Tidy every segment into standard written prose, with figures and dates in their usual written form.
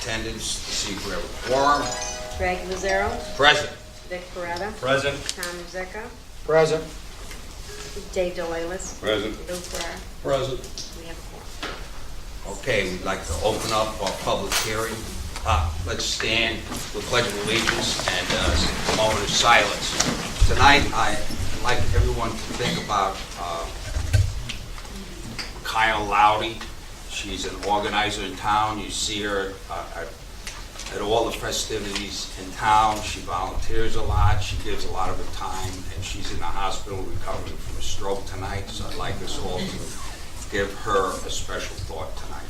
attendance to see if we have a quorum. Greg Lozero, Present. Vic Beretta, Present. Tom Zecca, Present. Dave Delaney, Present. Lou Ferrara. Present. We have a quorum. Okay, we'd like to open up our public hearing. Let's stand with Pledge of Allegiance and a moment of silence. Tonight, I'd like everyone to think about Kyle Lowdy. She's an organizer in town. You see her at all the festivities in town. She volunteers a lot. She gives a lot of her time, and she's in the hospital recovering from a stroke tonight. So I'd like us all to give her a special thought tonight.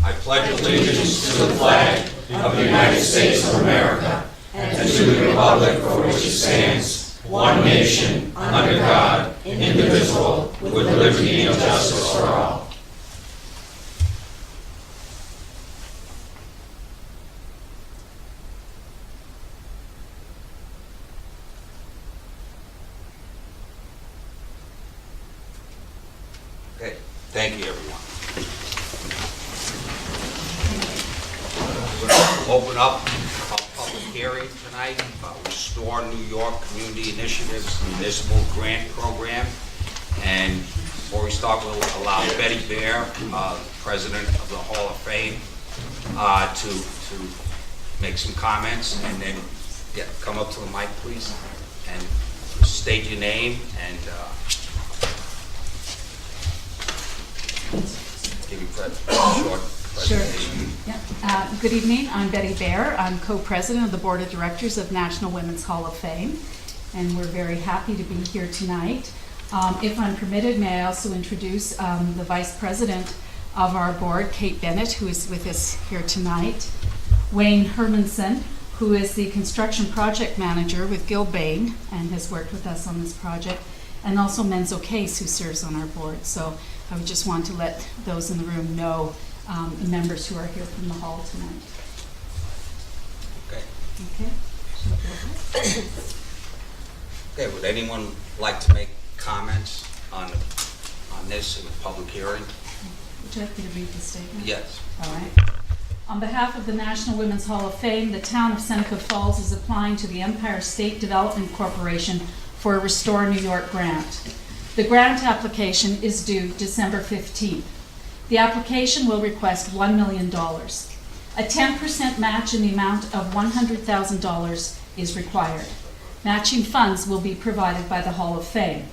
I pledge allegiance to the flag of the United States of America and to the republic for which it stands, one nation, under God, indivisible, with liberty and justice for all. Okay, thank you, everyone. We're going to open up our public hearing tonight about Restore New York Community Initiatives Municipal Grant Program. And before we start, we'll allow Betty Baer, President of the Hall of Fame, to make some comments. And then, yeah, come up to the mic, please, and state your name and give you a short presentation. Yeah. Good evening. I'm Betty Baer. I'm co-president of the Board of Directors of National Women's Hall of Fame, and we're very happy to be here tonight. If I'm permitted, may I also introduce the Vice President of our board, Kate Bennett, who is with us here tonight, Wayne Hermanson, who is the Construction Project Manager with Gil Bain and has worked with us on this project, and also Menzo Case, who serves on our board. So I would just want to let those in the room know the members who are here from the hall tonight. Okay. Okay. Shall I go ahead? Okay, would anyone like to make comments on this in the public hearing? Would you like me to read the statement? Yes. All right. On behalf of the National Women's Hall of Fame, the town of Seneca Falls is applying to the Empire State Development Corporation for a Restore New York grant. The grant application is due December 15th. The application will request $1 million. A 10% match in the amount of $100,000 is required. Matching funds will be provided by the Hall of Fame.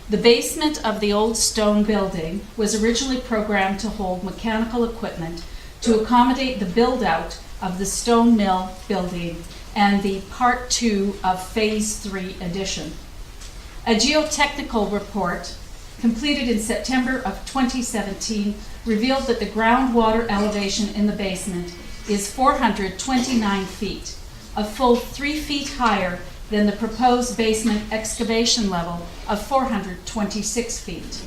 The basement of the old stone building was originally programmed to hold mechanical equipment to accommodate the build-out of the stone mill building and the Part 2 of Phase 3 addition. A geotechnical report completed in September of 2017 revealed that the groundwater elevation in the basement is 429 feet, a full 3 feet higher than the proposed basement excavation level of 426 feet.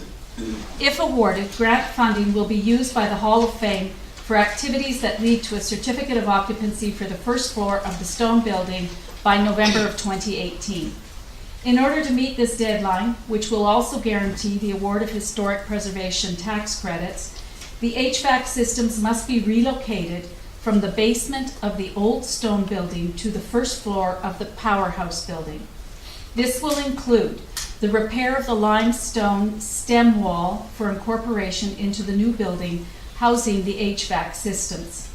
If awarded, grant funding will be used by the Hall of Fame for activities that lead to a certificate of occupancy for the first floor of the stone building by November of 2018. In order to meet this deadline, which will also guarantee the award of historic preservation tax credits, the HVAC systems must be relocated from the basement of the old stone building to the first floor of the powerhouse building. This will include the repair of the limestone stem wall for incorporation into the new building housing the HVAC systems.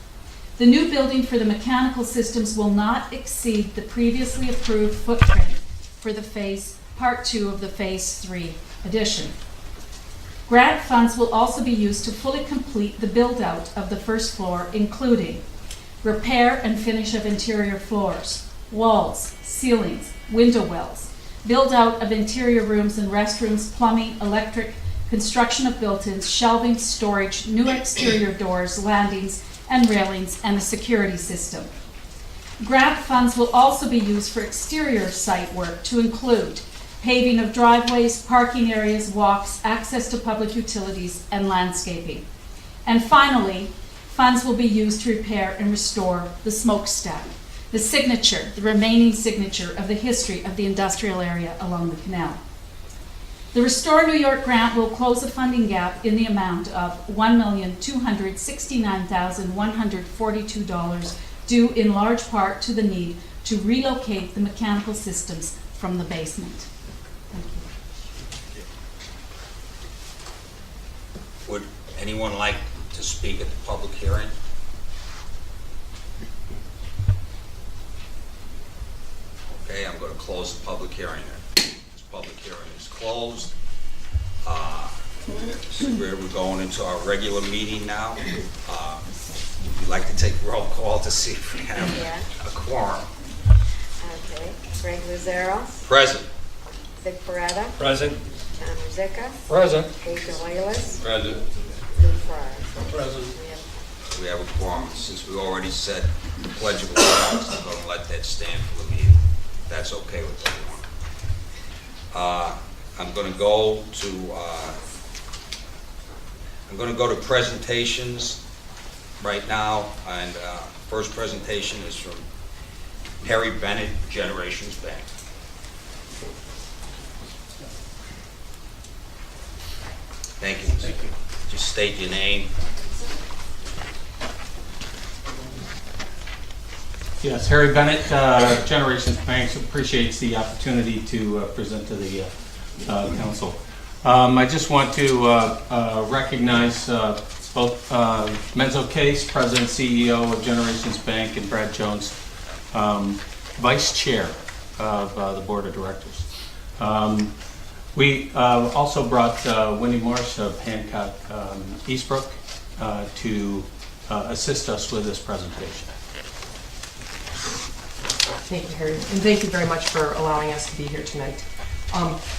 The new building for the mechanical systems will not exceed the previously approved footprint for the Part 2 of the Phase 3 addition. Grant funds will also be used to fully complete the build-out of the first floor, including repair and finish of interior floors, walls, ceilings, window wells, build-out of interior rooms and restrooms, plumbing, electric, construction of built-ins, shelving, storage, new exterior doors, landings, and railings, and a security system. Grant funds will also be used for exterior site work to include paving of driveways, parking areas, walks, access to public utilities, and landscaping. And finally, funds will be used to repair and restore the smokestack, the remaining signature of the history of the industrial area along the canal. The Restore New York grant will close a funding gap in the amount of $1,269,142 due in large part to the need to relocate the mechanical systems from the basement. Thank you. Would anyone like to speak at the public hearing? Okay, I'm going to close the public hearing. This public hearing is closed. So we're going into our regular meeting now. We'd like to take a roll call to see if we have a quorum. Okay. Greg Luzaro, Present. Vic Paretta, Present. Tom Rizika, Present. Dave Delaney, Present. Lou Fryer. Present. We have We have a quorum. Since we already said the Pledge of Allegiance, I'm going to let that stand for the meeting. That's okay with everyone. I'm going to go to presentations right now, and first presentation is from Harry Bennett, Generations Bank. Thank you. Thank you. Just state your name. Yes, Harry Bennett, Generations Bank, appreciates the opportunity to present to the council. I just want to recognize both Menzo Case, President CEO of Generations Bank, and Brad Jones, Vice Chair of the Board of Directors. We also brought Winnie Morris of Hancock Eastbrook to assist us with this presentation. Thank you, Harry, and thank you very much for allowing us to be here tonight.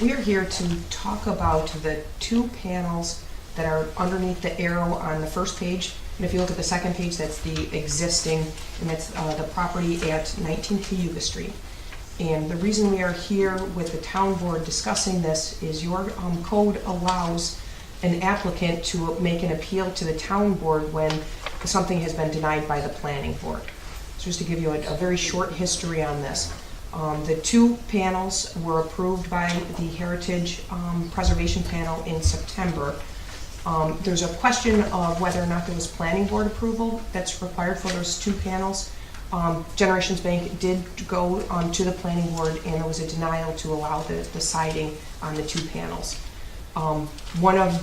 We are here to talk about the two panels that are underneath the arrow on the first page. And if you look at the second page, that's the existing, and that's the property at 19 Cayuga Street. And the reason we are here with the town board discussing this is your code allows an applicant to make an appeal to the town board when something has been denied by the planning board. So just to give you a very short history on this. The two panels were approved by the Heritage Preservation Panel in September. There's a question of whether or not there was planning board approval that's required for those two panels. Generations Bank did go to the planning board, and there was a denial to allow the siding on the two panels. One of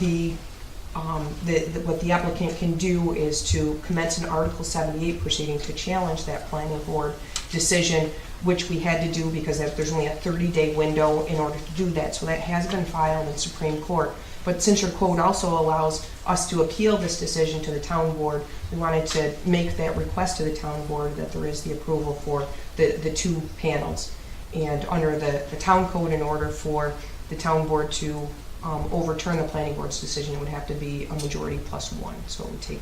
what the applicant can do is to commence an Article 78 proceeding to challenge that planning board decision, which we had to do because there's only a 30-day window in order to do that. So that has been filed in Supreme Court. But since your code also allows us to appeal this decision to the town board, we wanted to make that request to the town board that there is the approval for the two panels. And under the town code, in order for the town board to overturn the planning board's decision, it would have to be a majority plus one. So it would take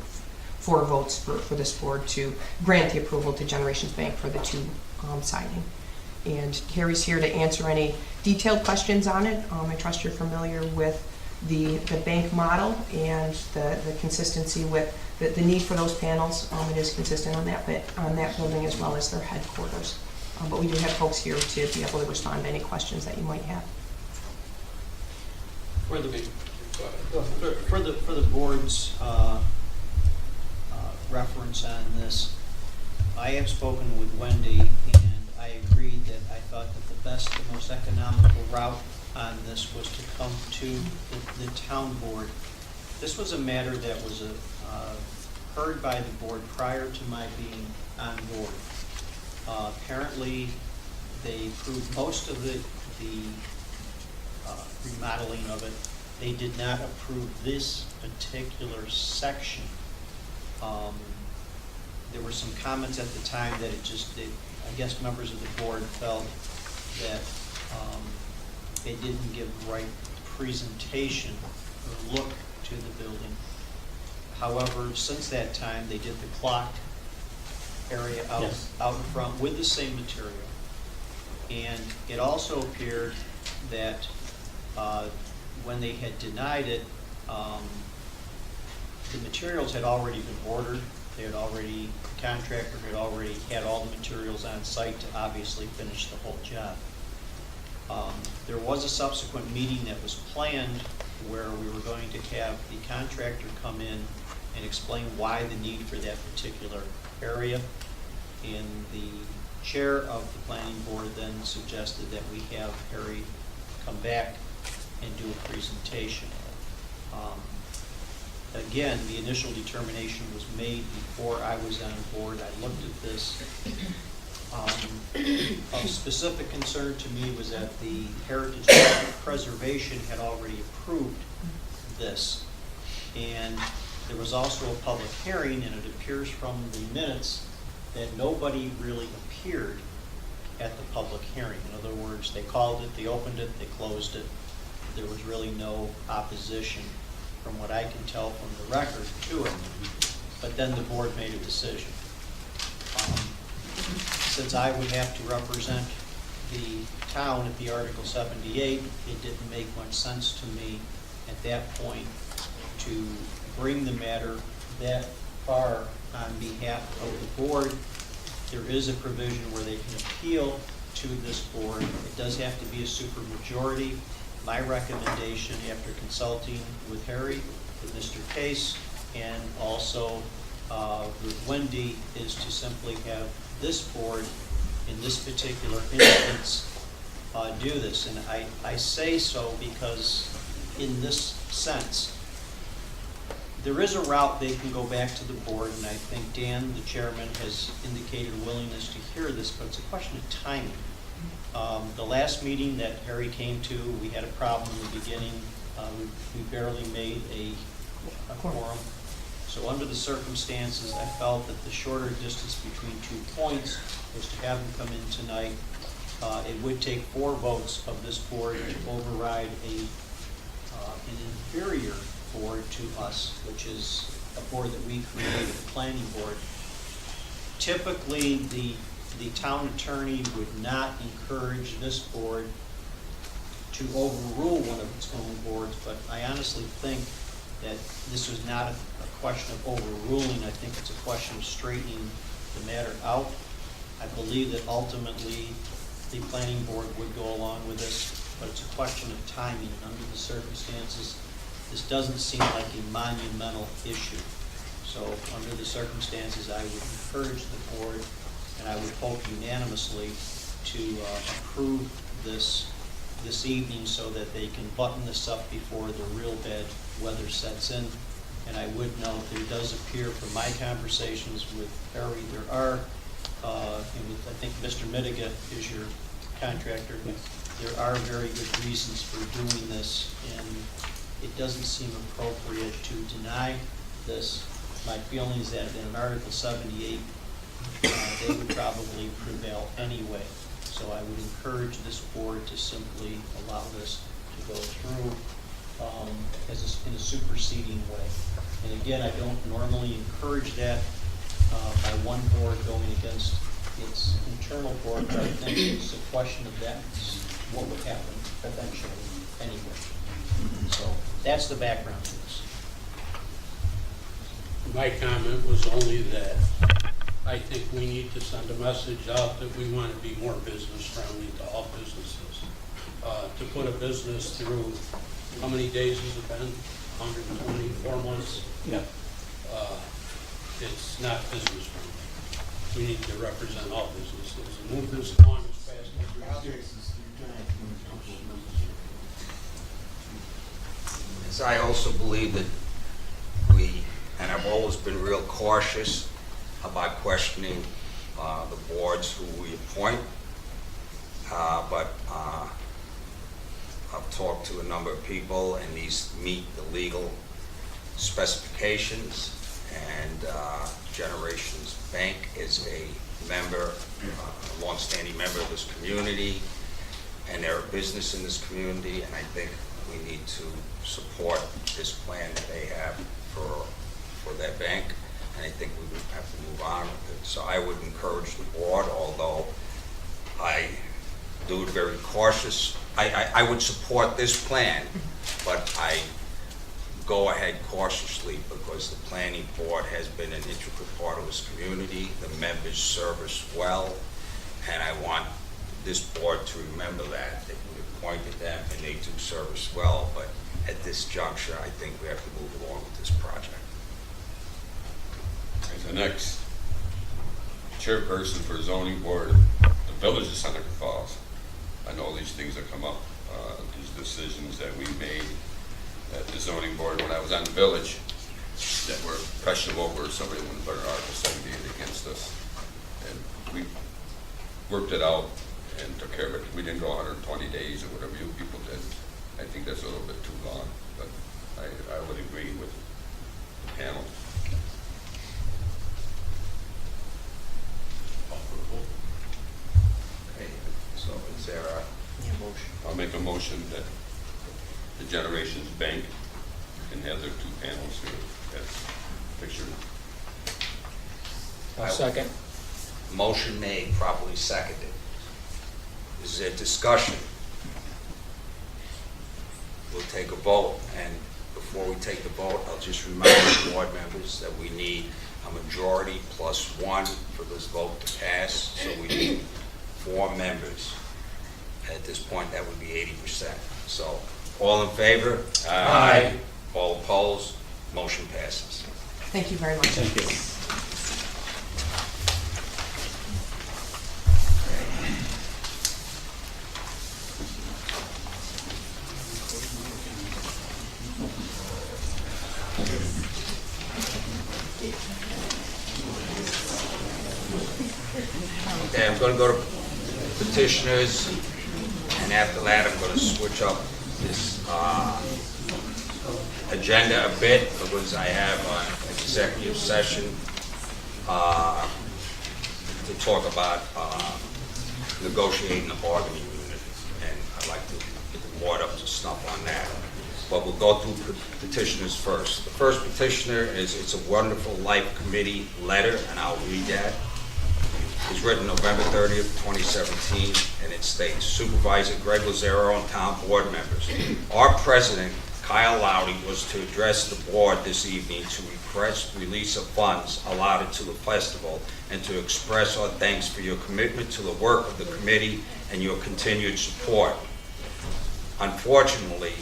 4 votes for this board to grant the approval to Generations Bank for the two siding. And Harry's here to answer any detailed questions on it. I trust you're familiar with the bank model and the consistency with the need for those panels. It is consistent on that building as well as their headquarters. But we do have folks here to be able to respond to any questions that you might have. For the board's reference on this, I have spoken with Wendy, and I agreed that I thought that the best and most economical route on this was to come to the town board. This was a matter that was heard by the board prior to my being on board. Apparently, they approved most of the remodeling of it. They did not approve this particular section. There were some comments at the time that I guess members of the board felt that they didn't give the right presentation or look to the building. However, since that time, they did the clock area out in front with the same material. And it also appeared that when they had denied it, the materials had already been ordered. The contractor had already had all the materials on site to obviously finish the whole job. There was a subsequent meeting that was planned where we were going to have the contractor come in and explain why the need for that particular area. And the chair of the planning board then suggested that we have Harry come back and do a presentation. Again, the initial determination was made before I was on board. I looked at this. Of specific concern to me was that the Heritage Preservation had already approved this. And there was also a public hearing, and it appears from the minutes that nobody really appeared at the public hearing. In other words, they called it, they opened it, they closed it. There was really no opposition, from what I can tell from the record, to it. But then the board made a decision. Since I would have to represent the town at the Article 78, it didn't make much sense to me at that point to bring the matter that far on behalf of the board. There is a provision where they can appeal to this board. It does have to be a supermajority. My recommendation, after consulting with Harry, with Mr. Case, and also with Wendy, is to simply have this board, in this particular instance, do this. And I say so because in this sense, there is a route they can go back to the board, and I think Dan, the chairman, has indicated a willingness to hear this, but it's a question of timing. The last meeting that Harry came to, we had a problem in the beginning. We barely made a quorum. So under the circumstances, I felt that the shorter distance between 2 points was to have him come in tonight. It would take 4 votes of this board to override an inferior board to us, which is a board that we created, the planning board. Typically, the town attorney would not encourage this board to overrule one of its own boards, but I honestly think that this was not a question of overruling. I think it's a question of straightening the matter out. I believe that ultimately the planning board would go along with this, but it's a question of timing, and under the circumstances, this doesn't seem like a monumental issue. So under the circumstances, I would encourage the board, and I would hope unanimously, to approve this evening so that they can button this up before the real bad weather sets in. And I would note there does appear from my conversations with Harry, there are, and with, I think Mr. Mitiga is your contractor, there are very good reasons for doing this, and it doesn't seem appropriate to deny this. My feeling is that in Article 78, they would probably prevail anyway. So I would encourage this board to simply allow this to go through in a superseding way. And again, I don't normally encourage that by one board going against its internal board, but I think it's a question of that, what would happen eventually anyway. So that's the background to this. My comment was only that I think we need to send a message out that we want to be more business friendly to all businesses. To put a business through, how many days has it been? 124 months? Yeah. It's not business friendly. We need to represent all businesses and move this along as fast as we can. As I also believe that and I've always been real cautious about questioning the boards who we appoint, but I've talked to a number of people, and these meet the legal specifications, and Generations Bank is a member, a longstanding member of this community, and they're a business in this community, and I think we need to support this plan that they have for that bank, and I think we would have to move on with it. So I would encourage the board, although I do it very cautious. I would support this plan, but I go ahead cautiously because the planning board has been an integral part of this community. The members serve us well, and I want this board to remember that we appointed them and they do service well, but at this juncture, I think we have to move along with this project. As the next chairperson for zoning board, the village of Seneca Falls, I know these things that come up, these decisions that we made at the zoning board when I was on the village that were questionable over somebody wouldn't put an Article 78 against us. And we worked it out and took care of it. We didn't go 120 days or whatever you people did. I think that's a little bit too long, but I would agree with the panel. Okay, so is there a I'll make a motion that the Generations Bank can have their 2 panels here as pictured. second. Motion made, properly seconded. Is there discussion? We'll take a vote, and before we take the vote, I'll just remind the board members that we need a majority plus 1 for this vote to pass, so we need 4 members. At this point, that would be 80%. So, all in favor? Aye. All opposed? Motion passes. Thank you very much. Thank you. Okay, I'm going to go to petitioners, and after that, I'm going to switch up this agenda a bit because I have an executive session to talk about negotiating a bargaining unit, and I'd like to get the board up to snuff on that. But we'll go through petitioners first. The first petitioner is It's a Wonderful Life Committee letter, and I'll read that. It's written November 30th, 2017, and it states, Supervisor Greg Lazaro and town board members. Our president, Kyle Lowry, was to address the board this evening to request release of funds allotted to the festival and to express our thanks for your commitment to the work of the committee and your continued support. Unfortunately,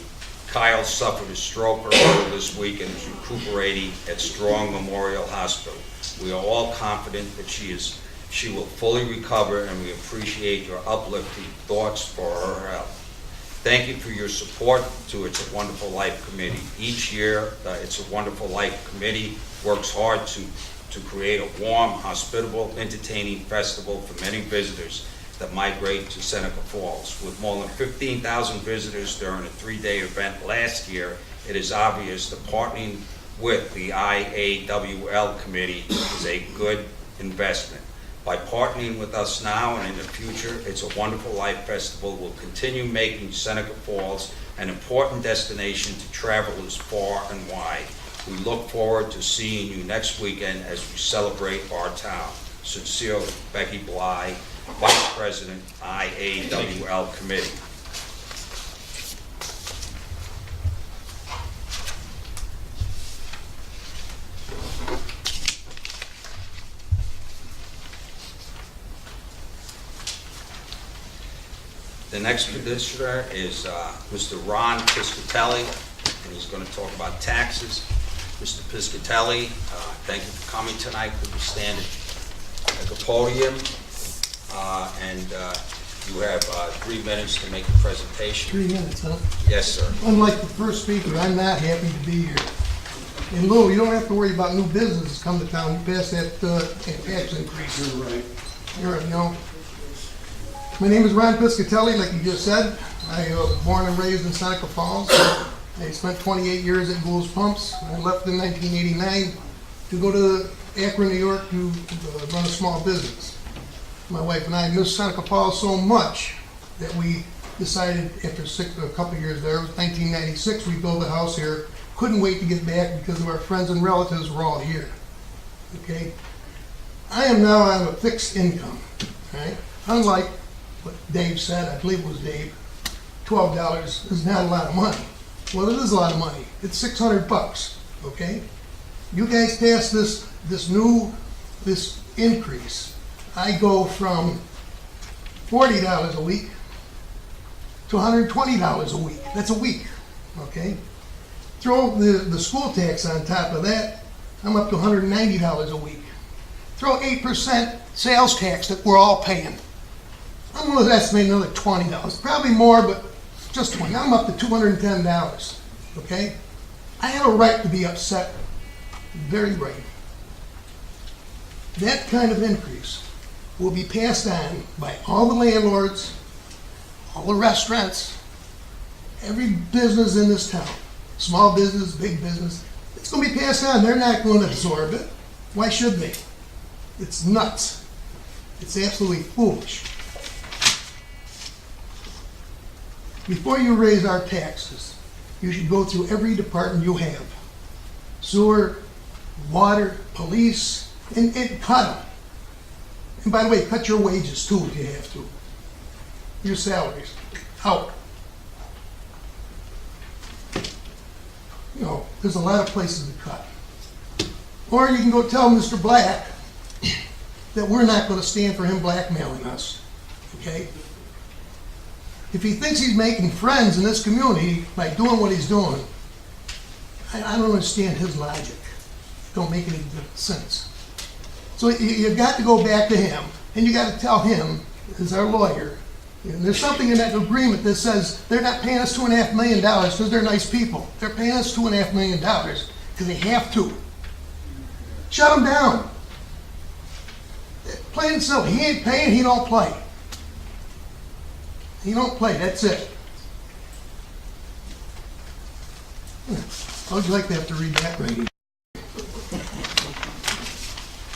Kyle suffered a stroke earlier this week and is recuperating at Strong Memorial Hospital. We are all confident that she will fully recover, and we appreciate your uplifting thoughts for her health. Thank you for your support to It's a Wonderful Life Committee. Each year, It's a Wonderful Life Committee works hard to create a warm, hospitable, entertaining festival for many visitors that migrate to Seneca Falls. With more than 15,000 visitors during a 3-day event last year, it is obvious that partnering with the IAWL committee is a good investment. By partnering with us now and in the future, It's a Wonderful Life Festival will continue making Seneca Falls an important destination to travelers far and wide. We look forward to seeing you next weekend as we celebrate our town. Sincerely, Becky Bly, Vice President, IAWL Committee. The next petitioner is Mr. Ron Piscatelli, and he's going to talk about taxes. Mr. Piscatelli, thank you for coming tonight. Could you stand at the podium? And you have 3 minutes to make a presentation. 3 minutes, huh? Yes, sir. Unlike the first speaker, I'm not happy to be here. And Lou, you don't have to worry about new businesses come to town. You pass that tax increase. You're right. You know. My name is Ron Piscatelli, like you just said. I was born and raised in Seneca Falls. I spent 28 years at Gould's Pumps. I left in 1989 to go to Akron, New York to run a small business. My wife and I missed Seneca Falls so much that we decided after a couple of years there, it was 1996, we built a house here. Couldn't wait to get back because of our friends and relatives were all here. Okay? I am now on a fixed income. Right? Unlike what Dave said, I believe it was Dave, $12 is not a lot of money. Well, it is a lot of money. It's $600, okay? You guys pass this increase. I go from $40 a week to $120 a week. That's a week, okay? Throw the school tax on top of that, I'm up to $190 a week. Throw 8% sales tax that we're all paying. I'm gonna estimate another $20, probably more, but just 20. I'm up to $210, okay? I have a right to be upset, very right. That kind of increase will be passed on by all the landlords, all the restaurants, every business in this town, small business, big business. It's going to be passed on. They're not going to absorb it. Why should they? It's nuts. It's absolutely foolish. Before you raise our taxes, you should go through every department you have. Sewer, water, police, and cut them. And by the way, cut your wages too if you have to. Your salaries, out. You know, there's a lot of places to cut. Or you can go tell Mr. Black that we're not going to stand for him blackmailing us, okay? If he thinks he's making friends in this community by doing what he's doing, I don't understand his logic. It don't make any good sense. So you've got to go back to him, and you got to tell him, as our lawyer, and there's something in that agreement that says they're not paying us $2.5 million because they're nice people. They're paying us $2.5 million because they have to. Shut them down. Plain and simple. He ain't paying, he don't play. He don't play, that's it. How would you like to have to read that writing?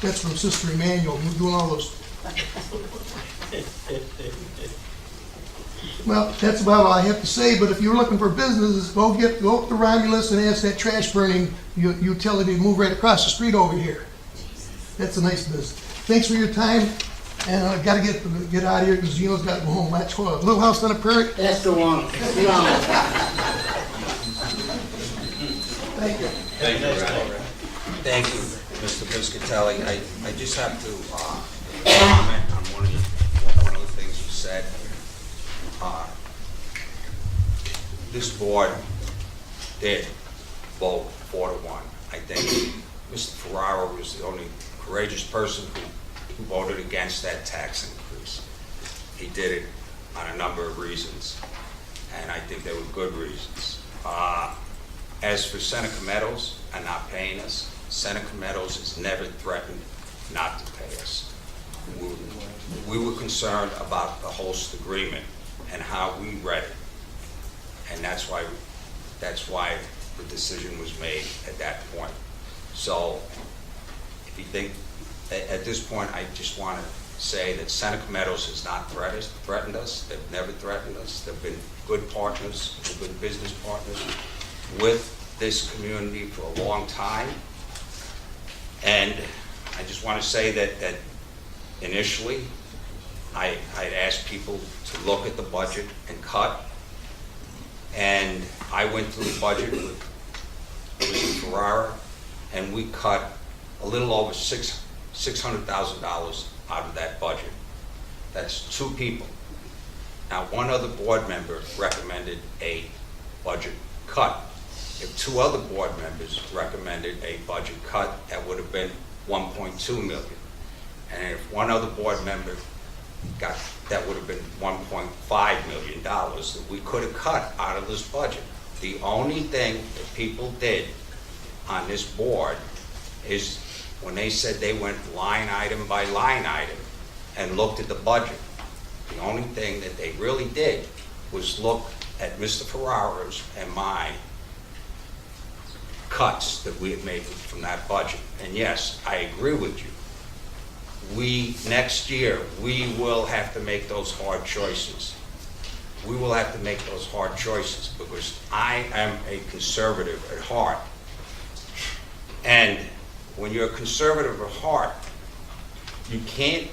That's from Sister Emmanuel, who's doing all those. Well, that's about all I have to say, but if you're looking for businesses, go up to Romulus and ask that trash burning utility to move right across the street over here. That's a nice business. Thanks for your time, and I've got to get out of here because Gino's got to go home. Watch Little House on the Prairie. That's the one. Thank you. Thank you, Ronnie. Thank you, Mr. Piscatelli. I just have to comment on one of the things you said. This board did vote 4-1. I think Mr. Ferraro was the only courageous person who voted against that tax increase. He did it on a number of reasons, and I think they were good reasons. As for Seneca Meadows and not paying us, Seneca Meadows has never threatened not to pay us. We were concerned about the host agreement and how we read it, and that's why the decision was made at that point. So if you think, at this point, I just want to say that Seneca Meadows has not threatened us. They've never threatened us. They've been good partners, good business partners with this community for a long time. And I just want to say that initially, I'd asked people to look at the budget and cut. And I went through the budget with Mr. Ferrara, and we cut a little over $600,000 out of that budget. That's 2 people. Now, one other board member recommended a budget cut. If 2 other board members recommended a budget cut, that would have been $1.2 million. And if one other board member got, that would have been $1.5 million that we could have cut out of this budget. The only thing that people did on this board is when they said they went line item by line item and looked at the budget, the only thing that they really did was look at Mr. Ferrara's and my cuts that we had made from that budget. And yes, I agree with you. Next year, we will have to make those hard choices. We will have to make those hard choices because I am a conservative at heart. And when you're a conservative at heart, you can't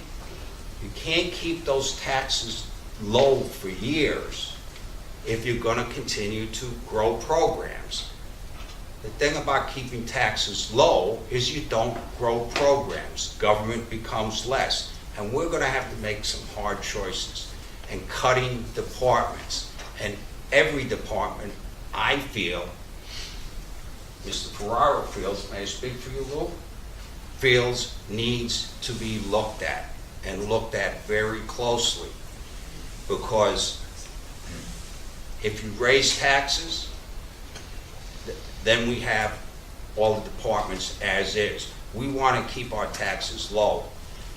keep those taxes low for years if you're going to continue to grow programs. The thing about keeping taxes low is you don't grow programs. Government becomes less. And we're gonna have to make some hard choices. And cutting departments, and every department, I feel, Mr. Ferraro feels, may I speak for you, Lou? Feels needs to be looked at, and looked at very closely. Because if you raise taxes, then we have all the departments as is. We want to keep our taxes low,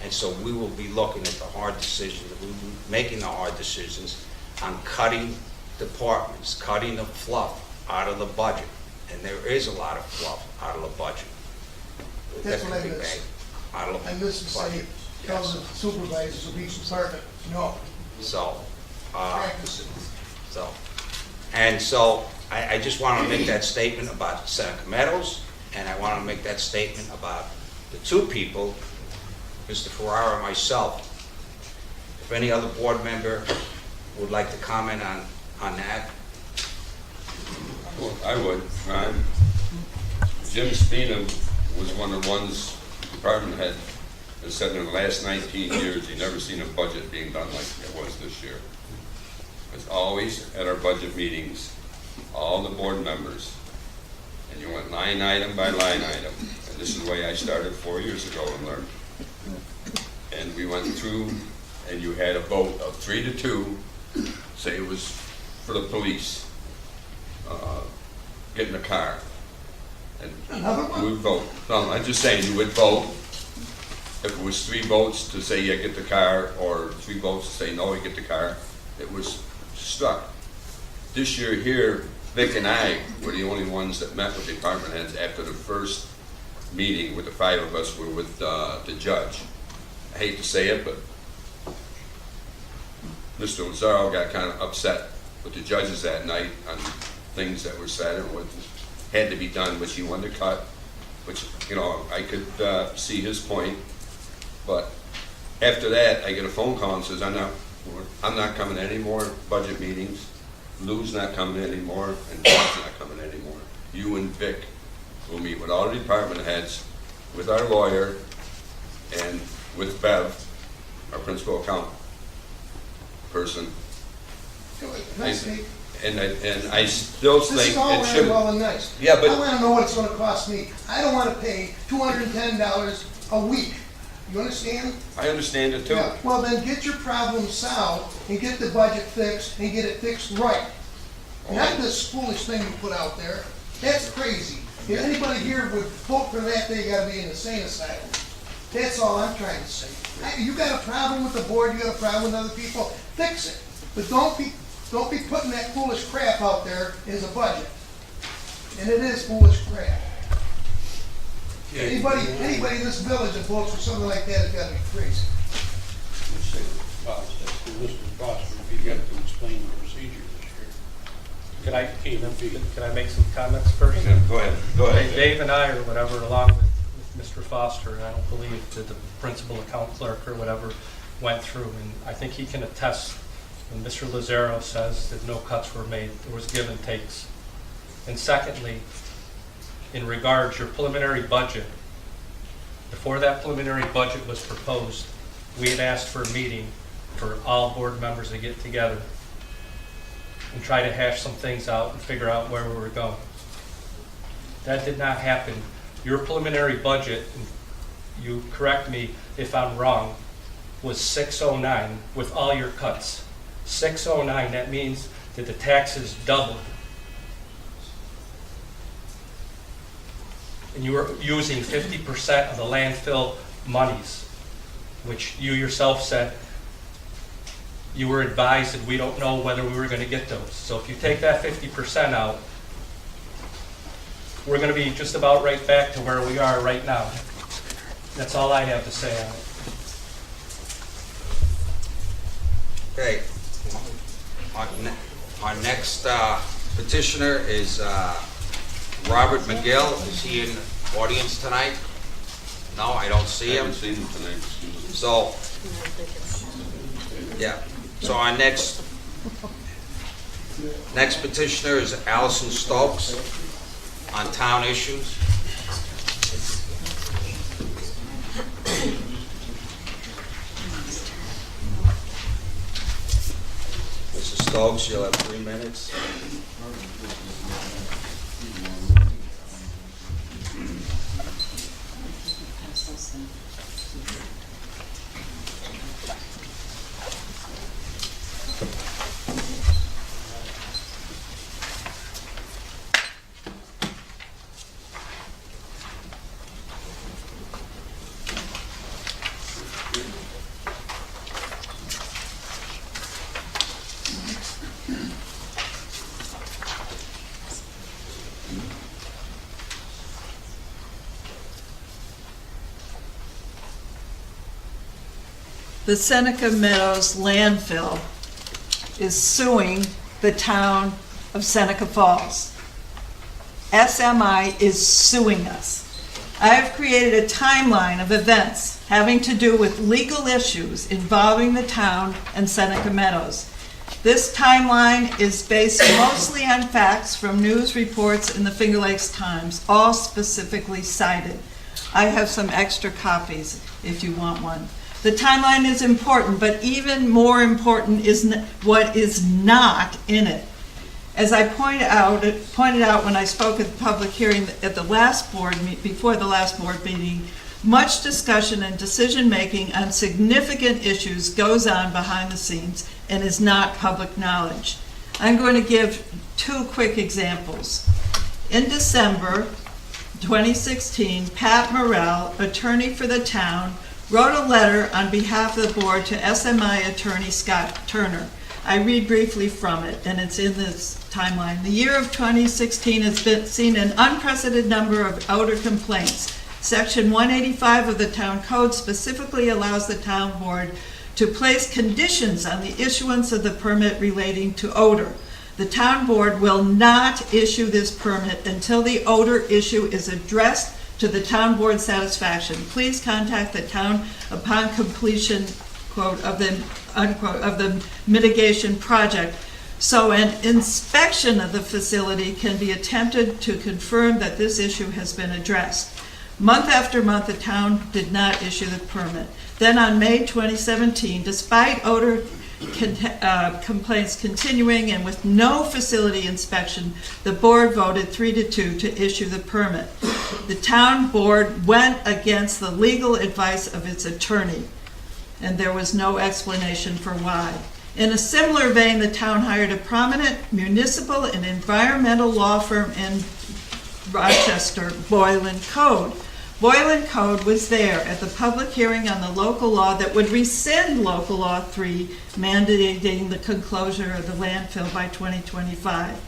and so we will be looking at the hard decisions, we'll be making the hard decisions on cutting departments, cutting the fluff out of the budget. And there is a lot of fluff out of the budget. That's That what I could be miss. made out of I the miss to say, budget. tell Yes. the supervisors of each department, no, So, practice it. So I just want to make that statement about Seneca Meadows, and I want to make that statement about the two people, Mr. Ferrara and myself. If any other board member would like to comment on that. Well, I would. Jim Spina was one of the ones, department head, that said in the last 19 years, he never seen a budget being done like it was this year. It's always at our budget meetings, all the board members, and you went line item by line item. And this is the way I started 4 years ago and learned. And we went through, and you had a vote of 3-2, say it was for the police, getting a car. And Another one? you would vote. No, I'm just saying, you would vote. If it was 3 votes to say you get the car, or 3 votes to say no, you get the car, it was struck. This year here, Vic and I were the only ones that met with department heads after the first meeting with the 5 of us were with the judge. I hate to say it, but Mr. Lazaro got kind of upset with the judges that night on things that were said and what had to be done, which he wanted to cut, which, you know, I could see his point. But after that, I get a phone call and says, I'm not coming to any more budget meetings. Lou's not coming anymore, and Bob's not coming anymore. You and Vic will meet with all the department heads, with our lawyer, and with Bev, our principal accountant person. Nice, Nate. And I still This think is all it very should. well and nice. Yeah, but- I wanna know what it's gonna cost me. I don't wanna pay $210 a week. You understand? I understand it too. Yeah, well, then get your problem solved and get the budget fixed and get it fixed right. Not this foolish thing you put out there. That's crazy. If anybody here would vote for that, they gotta be in the insane asylum. That's all I'm trying to say. You got a problem with the board, you got a problem with other people, fix it. But don't be putting that foolish crap out there as a budget. And it is foolish crap. Anybody in this village that votes for something like that has gotta be crazy. Mr. Foster, if you got to explain the procedure this year. Can I make some comments first? Yeah, go ahead. Dave and I, or whatever, along with Mr. Foster, and I don't believe that the principal account clerk or whatever went through, and I think he can attest when Mr. Lazaro says that no cuts were made, there was give and takes. And secondly, in regards your preliminary budget, before that preliminary budget was proposed, we had asked for a meeting for all board members to get together and try to hash some things out and figure out where we were going. That did not happen. Your preliminary budget, and you correct me if I'm wrong, was 609 with all your cuts. 609, that means that the taxes doubled. And you were using 50% of the landfill monies, which you yourself said you were advised that we don't know whether we were going to get those. So if you take that 50% out, we're going to be just about right back to where we are right now. That's all I have to say on it. Okay. Our next petitioner is Robert McGill. Is he in the audience tonight? No, I don't see I him. haven't seen him tonight. So, yeah. So our next petitioner is Allison Stokes on town issues. Stokes, you'll have 3 minutes. The Seneca Meadows landfill is suing the town of Seneca Falls. SMI is suing us. I have created a timeline of events having to do with legal issues involving the town and Seneca Meadows. This timeline is based mostly on facts from news reports in the Finger Lakes Times, all specifically cited. I have some extra copies if you want one. The timeline is important, but even more important is what is not in it. As I pointed out when I spoke at the public hearing at the last before the last board meeting, much discussion and decision-making on significant issues goes on behind the scenes and is not public knowledge. I'm going to give 2 quick examples. In December 2016, Pat Morrell, attorney for the town, wrote a letter on behalf of the board to SMI attorney Scott Turner. I read briefly from it, and it's in this timeline. The year of 2016 has seen an unprecedented number of odor complaints. Section 185 of the town code specifically allows the town board to place conditions on the issuance of the permit relating to odor. The town board will not issue this permit until the odor issue is addressed to the town board's satisfaction. Please contact the town upon completion, quote, of the, unquote, of the mitigation project. So an inspection of the facility can be attempted to confirm that this issue has been addressed. Month after month, the town did not issue the permit. Then on May 2017, despite odor complaints continuing and with no facility inspection, the board voted 3-2 to issue the permit. The town board went against the legal advice of its attorney, and there was no explanation for why. In a similar vein, the town hired a prominent municipal and environmental law firm in Rochester, Boylan Code. Boylan Code was there at the public hearing on the local law that would rescind Local Law 3, mandating the conclosure of the landfill by 2025.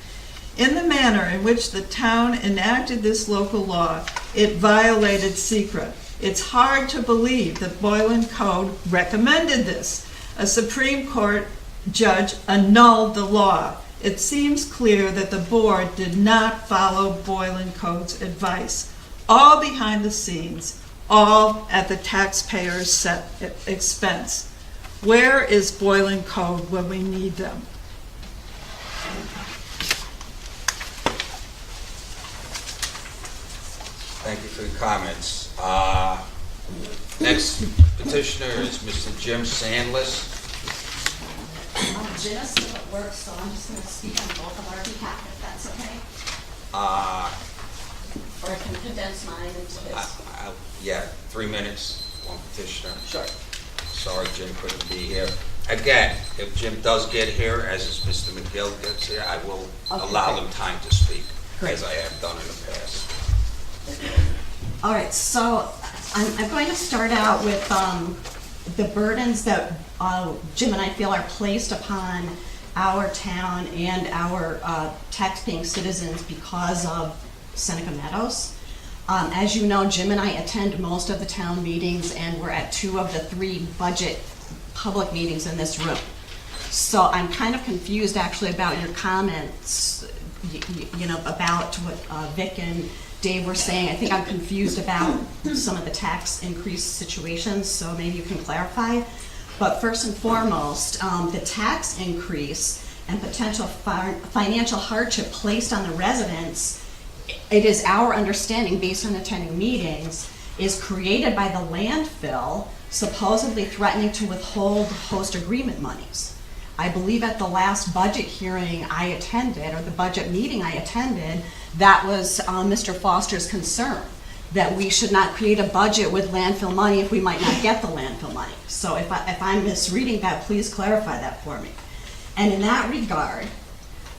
In the manner in which the town enacted this local law, it violated secret. It's hard to believe that Boylan Code recommended this. A Supreme Court judge annulled the law. It seems clear that the board did not follow Boylan Code's advice. All behind the scenes, all at the taxpayer's expense. Where is Boylan Code when we need them? Thank you for the comments. Next petitioner is Mr. Jim Sandless. Jim is still at work, so I'm just going to speak on both of our behalf, if that's okay. Or I can condense mine into his. Yeah, 3 minutes, one petitioner. Sure. Sorry Jim couldn't be here. Again, if Jim does get here, as is Mr. McGill gets here, I will allow them time to speak, as I have done in the past. All right, so I'm going to start out with the burdens that Jim and I feel are placed upon our town and our tax-paying citizens because of Seneca Meadows. As you know, Jim and I attend most of the town meetings, and we're at 2 of the 3 budget public meetings in this room. So I'm kind of confused actually about your comments, you know, about what Vic and Dave were saying. I think I'm confused about some of the tax increase situations, so maybe you can clarify. But first and foremost, the tax increase and potential financial hardship placed on the residents, it is our understanding, based on attending meetings, is created by the landfill supposedly threatening to withhold host agreement monies. I believe at the last budget hearing I attended, or the budget meeting I attended, that was Mr. Foster's concern, that we should not create a budget with landfill money if we might not get the landfill money. So if I'm misreading that, please clarify that for me. And in that regard,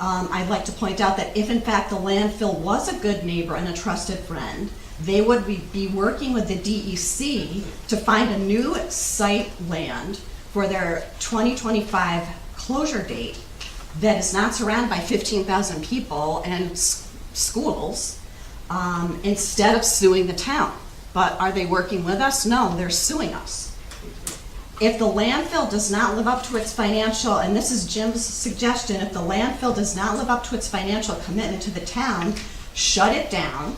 I'd like to point out that if in fact the landfill was a good neighbor and a trusted friend, they would be working with the DEC to find a new site land for their 2025 closure date that is not surrounded by 15,000 people and schools, instead of suing the town. But are they working with us? No, they're suing us. If the landfill does not live up to its financial, and this is Jim's suggestion, if the landfill does not live up to its financial commitment to the town, shut it down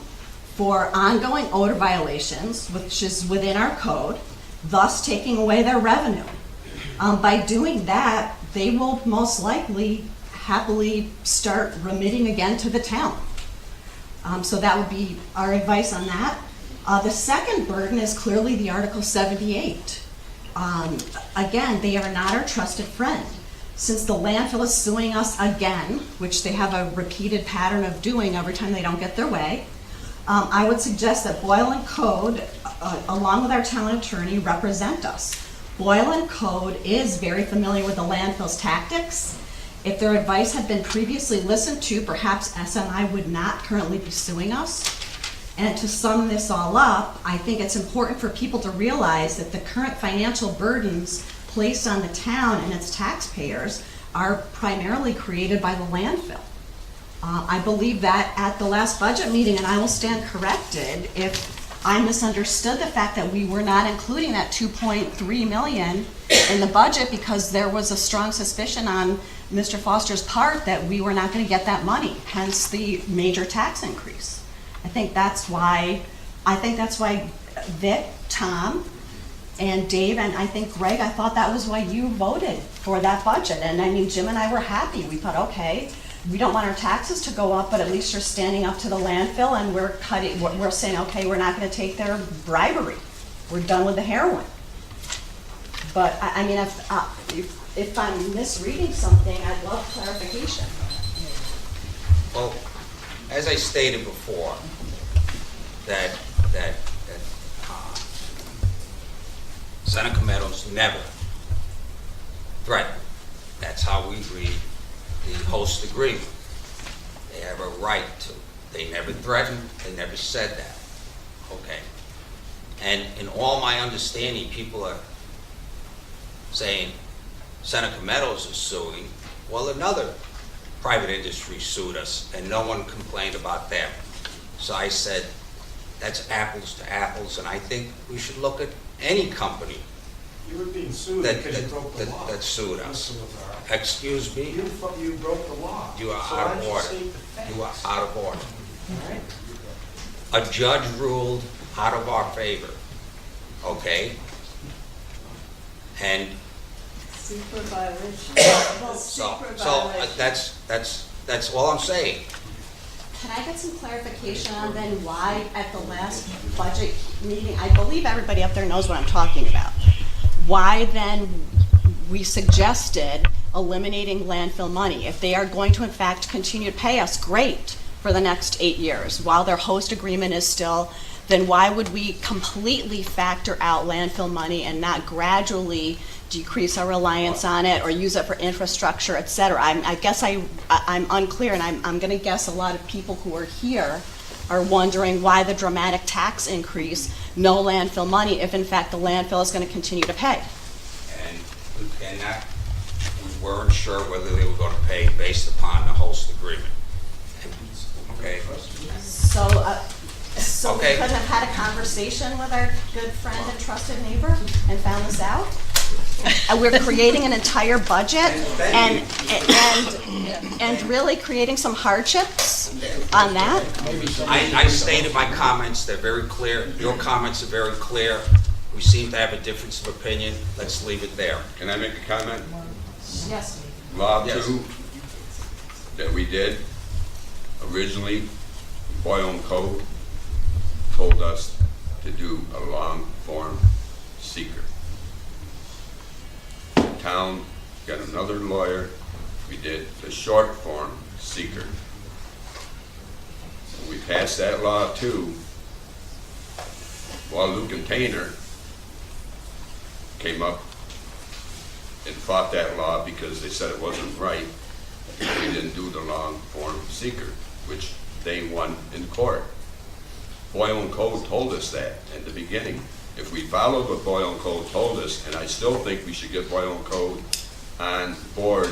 for ongoing odor violations, which is within our code, thus taking away their revenue. By doing that, they will most likely happily start remitting again to the town. So that would be our advice on that. The second burden is clearly the Article 78. Again, they are not our trusted friend. Since the landfill is suing us again, which they have a repeated pattern of doing every time they don't get their way, I would suggest that Boyle and Code, along with our town attorney, represent us. Boyle and Code is very familiar with the landfill's tactics. If their advice had been previously listened to, perhaps SMI would not currently be suing us. And to sum this all up, I think it's important for people to realize that the current financial burdens placed on the town and its taxpayers are primarily created by the landfill. I believe that at the last budget meeting, and I will stand corrected if I misunderstood the fact that we were not including that 2.3 million in the budget because there was a strong suspicion on Mr. Foster's part that we were not going to get that money, hence the major tax increase. I think that's why Vic, Tom, and Dave, and I think Greg, I thought that was why you voted for that budget. And I mean, Jim and I were happy. We thought, okay, we don't want our taxes to go up, but at least you're standing up to the landfill and we're saying, okay, we're not going to take their bribery. We're done with the heroin. But I mean, if I'm misreading something, I'd love clarification. Well, as I stated before, that Seneca Meadows never threatened. That's how we read the host agreement. They have a right to. They never threatened. They never said that. Okay. And in all my understanding, people are saying Seneca Meadows is suing. Well, another private industry sued us, and no one complained about them. So I said, that's apples to apples, and I think we should look at any company You were being sued that because you broke the law. sued us. Mr. Lazaro. Excuse me? You broke the law. You are So out I of just order. state the facts. You are out of order. A judge ruled out of our favor, okay? And Secret violation. so that's all I'm saying. Can I get some clarification on then why at the last budget meeting, I believe everybody up there knows what I'm talking about. Why then we suggested eliminating landfill money? If they are going to in fact continue to pay us, great, for the next 8 years, while their host agreement is still, then why would we completely factor out landfill money and not gradually decrease our reliance on it or use it for infrastructure, et cetera? I guess I'm unclear, and I'm going to guess a lot of people who are here are wondering why the dramatic tax increase, no landfill money, if in fact the landfill is going to continue to pay. And we weren't sure whether they were going to pay based upon the host agreement. Okay? So Okay. we couldn't have had a conversation with our good friend and trusted neighbor and found this out? And we're creating an entire budget and really creating some hardships on that? I stated my comments, they're very clear. Your comments are very clear. We seem to have a difference of opinion. Let's leave it there. Can I make a comment? Yes. Law Yes. 2 that we did originally, Boyle and Code told us to do a long form seeker. The town got another lawyer. We did the short form seeker. We passed that law too. While Luke and Painter came up and fought that law because they said it wasn't right. We didn't do the long form seeker, which they won in court. Boyle and Code told us that at the beginning. If we followed what Boyle and Code told us, and I still think we should get Boyle and Code on board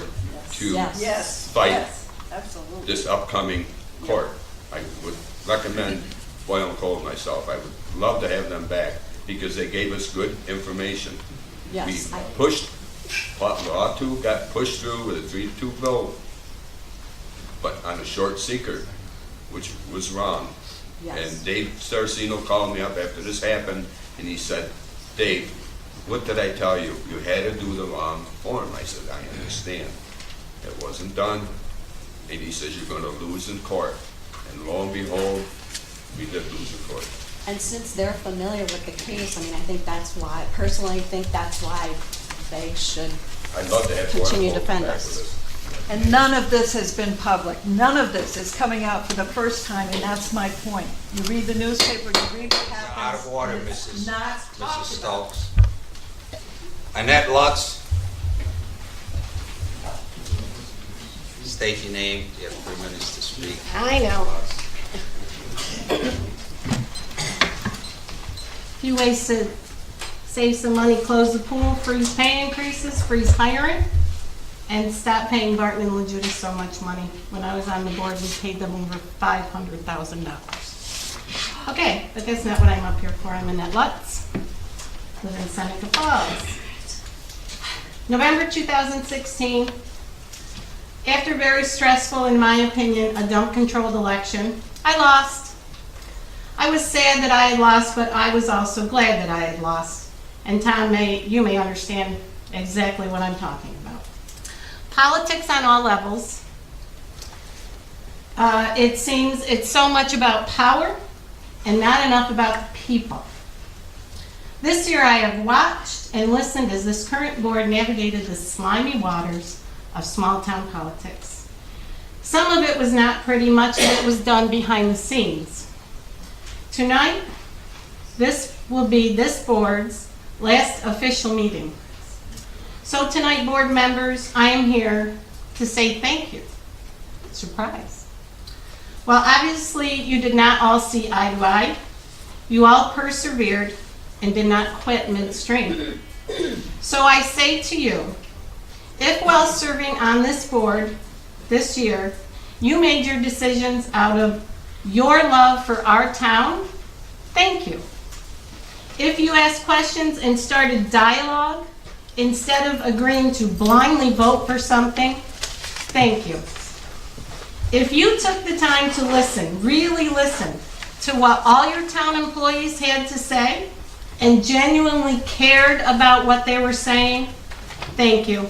to Yes. fight Yes, absolutely. this upcoming court. I would recommend Boyle and Cole myself. I would love to have them back because they gave us good information. Yes, We I- pushed, Law 2 got pushed through with a 3-2 vote, but on a short seeker, which was wrong. Yes. And Dave Starcino called me up after this happened, and he said, Dave, what did I tell you? You had to do the long form. I said, I understand. It wasn't done. And he says, you're gonna lose in court. And lo and behold, we did lose in court. And since they're familiar with the case, I mean, I think that's why, personally, I think that's why they should I'd love to have continue to Boyle and defend Cole back us. with us. And none of this has been public. None of this is coming out for the first time, and that's my point. You read the newspaper, you read what happens. Out of order, and it's Mrs. not Mrs. talked about. Stokes. Annette Lutz. State your name. You have 3 minutes to speak. I know. Few ways to save some money: close the pool, freeze pay increases, freeze hiring, and stop paying Barton and LaJudas so much money. When I was on the board, we paid them over $500,000. Okay, but that's not what I'm up here for. I'm Annette Lutz, live in Seneca Falls. November 2016, after a very stressful, in my opinion, a dump-controlled election, I lost. I was sad that I had lost, but I was also glad that I had lost. And Tom, you may understand exactly what I'm talking about. Politics on all levels. It seems it's so much about power and not enough about people. This year I have watched and listened as this current board navigated the slimy waters of small town politics. Some of it was not pretty, much of it was done behind the scenes. Tonight, this will be this board's last official meeting. So tonight, board members, I am here to say thank you. Surprise. Well, obviously, you did not all see eye to eye. You all persevered and did not quit midstream. So I say to you, if while serving on this board this year, you made your decisions out of your love for our town, thank you. If you asked questions and started dialogue instead of agreeing to blindly vote for something, thank you. If you took the time to listen, really listen to what all your town employees had to say and genuinely cared about what they were saying, thank you.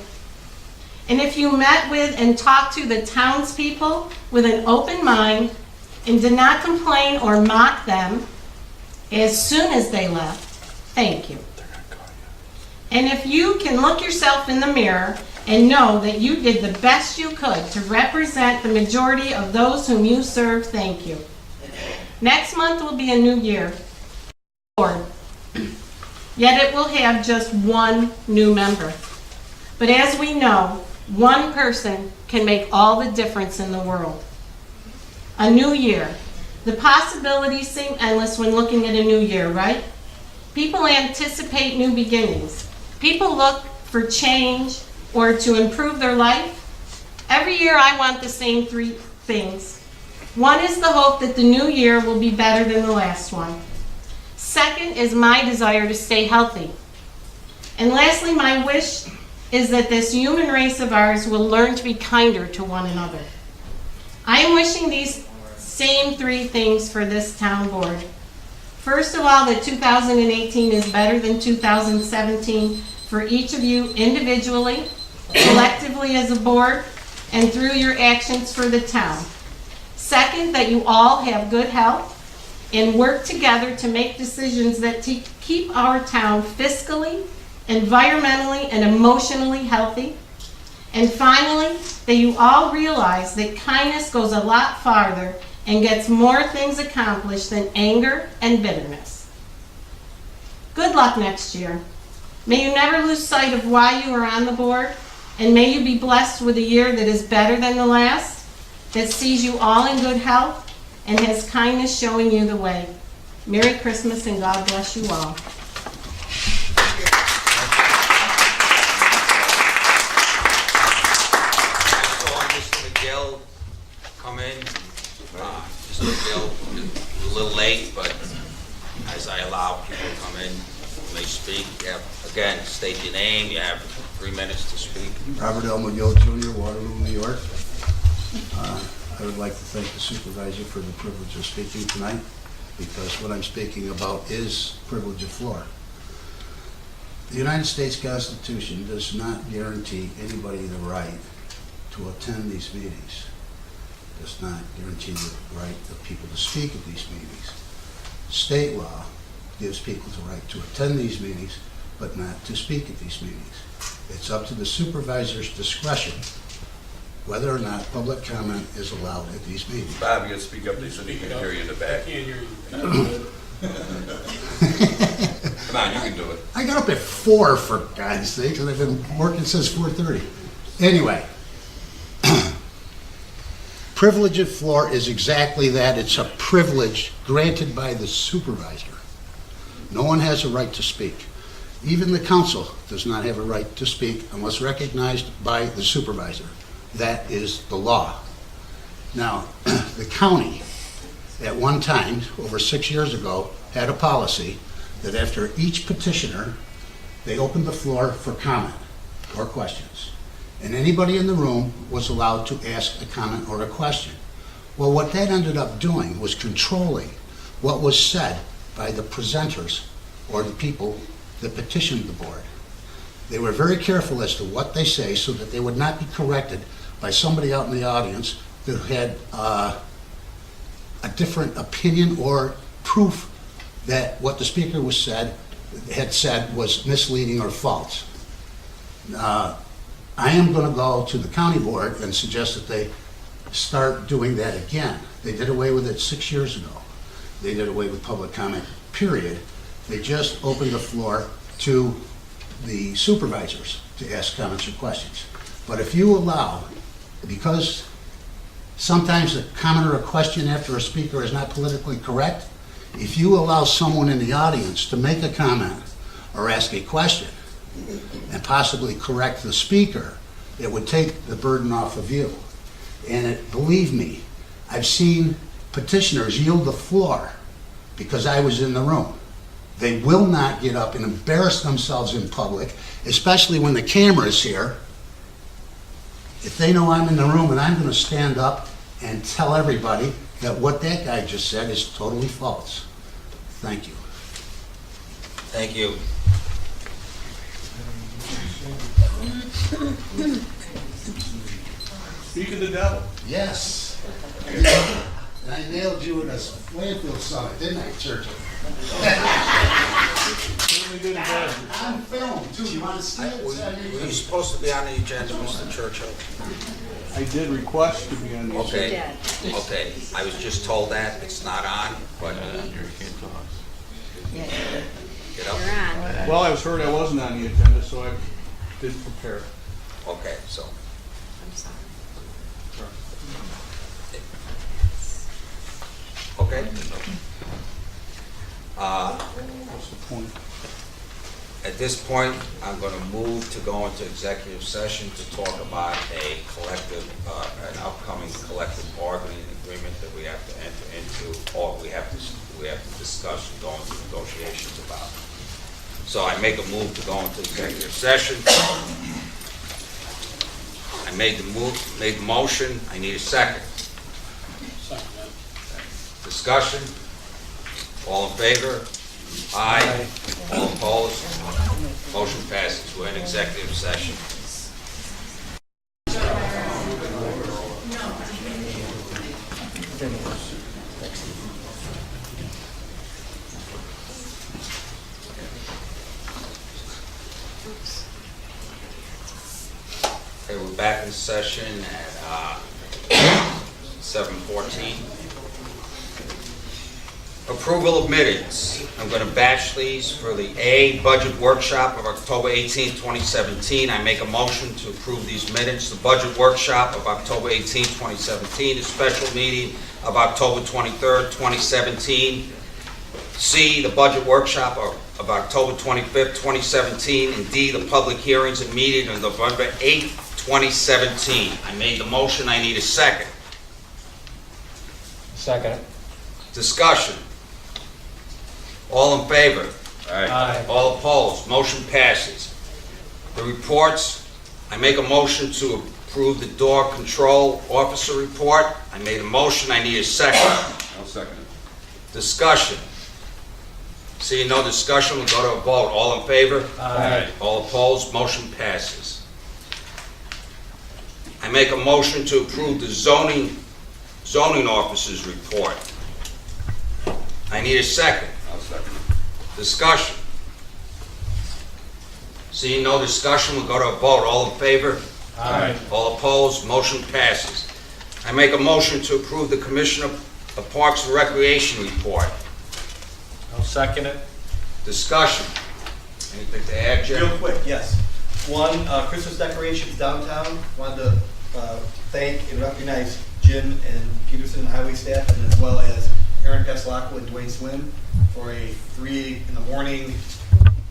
And if you met with and talked to the townspeople with an open mind and did not complain or mock them as soon as they left, thank you. And if you can look yourself in the mirror and know that you did the best you could to represent the majority of those whom you serve, thank you. Next month will be a new year. Yet it will have just one new member. But as we know, one person can make all the difference in the world. A new year. The possibilities seem endless when looking at a new year, right? People anticipate new beginnings. People look for change or to improve their life. Every year I want the same 3 things. One is the hope that the new year will be better than the last one. Second is my desire to stay healthy. And lastly, my wish is that this human race of ours will learn to be kinder to one another. I am wishing these same 3 things for this town board. First of all, that 2018 is better than 2017 for each of you individually, collectively as a board, and through your actions for the town. Second, that you all have good health and work together to make decisions that keep our town fiscally, environmentally, and emotionally healthy. And finally, that you all realize that kindness goes a lot farther and gets more things accomplished than anger and bitterness. Good luck next year. May you never lose sight of why you are on the board, and may you be blessed with a year that is better than the last, that sees you all in good health, and has kindness showing you the way. Merry Christmas and God bless you all. Mr. McGill come in. Mr. McGill, a little late, but as I allow people to come in, they speak. You have, again, state your name. You have 3 minutes to speak. Robert L. McGill Jr., Waterloo, New York. I would like to thank the supervisor for the privilege of speaking tonight, because what I'm speaking about is privilege of floor. The United States Constitution does not guarantee anybody the right to attend these meetings. It does not guarantee the right of people to speak at these meetings. State law gives people the right to attend these meetings, but not to speak at these meetings. It's up to the supervisor's discretion whether or not public comment is allowed at these meetings. Bob, you gotta speak up so they can hear you in the back. I can't hear you. Come on, you can do it. I got up at 4, for God's sake, and I've been working since 4:30. Anyway, privilege of floor is exactly that. It's a privilege granted by the supervisor. No one has a right to speak. Even the council does not have a right to speak unless recognized by the supervisor. That is the law. Now, the county, at one time, over 6 years ago, had a policy that after each petitioner, they opened the floor for comment or questions. And anybody in the room was allowed to ask a comment or a question. Well, what that ended up doing was controlling what was said by the presenters or the people that petitioned the board. They were very careful as to what they say so that they would not be corrected by somebody out in the audience that had a different opinion or proof that what the speaker had said was misleading or false. I am going to go to the county board and suggest that they start doing that again. They did away with it 6 years ago. They did away with public comment, period. They just opened the floor to the supervisors to ask comments or questions. But if you allow, because sometimes a comment or a question after a speaker is not politically correct, if you allow someone in the audience to make a comment or ask a question and possibly correct the speaker, it would take the burden off of you. And believe me, I've seen petitioners yield the floor because I was in the room. They will not get up and embarrass themselves in public, especially when the camera is here. If they know I'm in the room and I'm going to stand up and tell everybody that what that guy just said is totally false. Thank you. Thank you. Speak of the devil. Yes. And I nailed you in a landfill summit, didn't I, Churchill? Certainly did better. On film, too. You want to see it? Were you supposed to be on the agenda, Mr. Churchill? I did request to be on the Okay, okay. I was just told that, it's not on, but get up. You're on. Well, I was heard I wasn't on the agenda, so I did prepare. Okay, so, I'm sorry. okay. What's the point? At this point, I'm going to move to go into executive session to talk about a collective, an upcoming collective bargaining agreement that we have to enter into, or we have to discuss and go into negotiations about. So I make a move to go into executive session. I made the motion. I need a second. Discussion. All in favor? Aye. All opposed? Motion passes. We're in executive session. Okay, we're back in session at 7:14. Approval of minutes. I'm going to batch these for the A, budget workshop of October 18, 2017. I make a motion to approve these minutes. The budget workshop of October 18, 2017, the special meeting of October 23, 2017. C, the budget workshop of October 25th, 2017, and D, the public hearings and meeting of November 8th, 2017. I made the motion, I need a second. Second. Discussion. All in favor? Aye. All opposed? Motion passes. The reports, I make a motion to approve the door control officer report. I made a motion, I need a second. I'll second it. Discussion. Seeing no discussion, we'll go to a vote. All in favor? Aye. All opposed? Motion passes. I make a motion to approve the zoning officer's report. I need a second. I'll second it. Discussion. Seeing no discussion, we'll go to a vote. All in favor? Aye. All opposed? Motion passes. I make a motion to approve the Commissioner of Parks and Recreation report. I'll second it. Discussion. Anything to add, Jim? Real quick, yes. One, Christmas decorations downtown. Wanted to thank and recognize Jim and Peterson Highway staff, and as well as Aaron Peslacco and Dwayne Swim for a 3 in the morning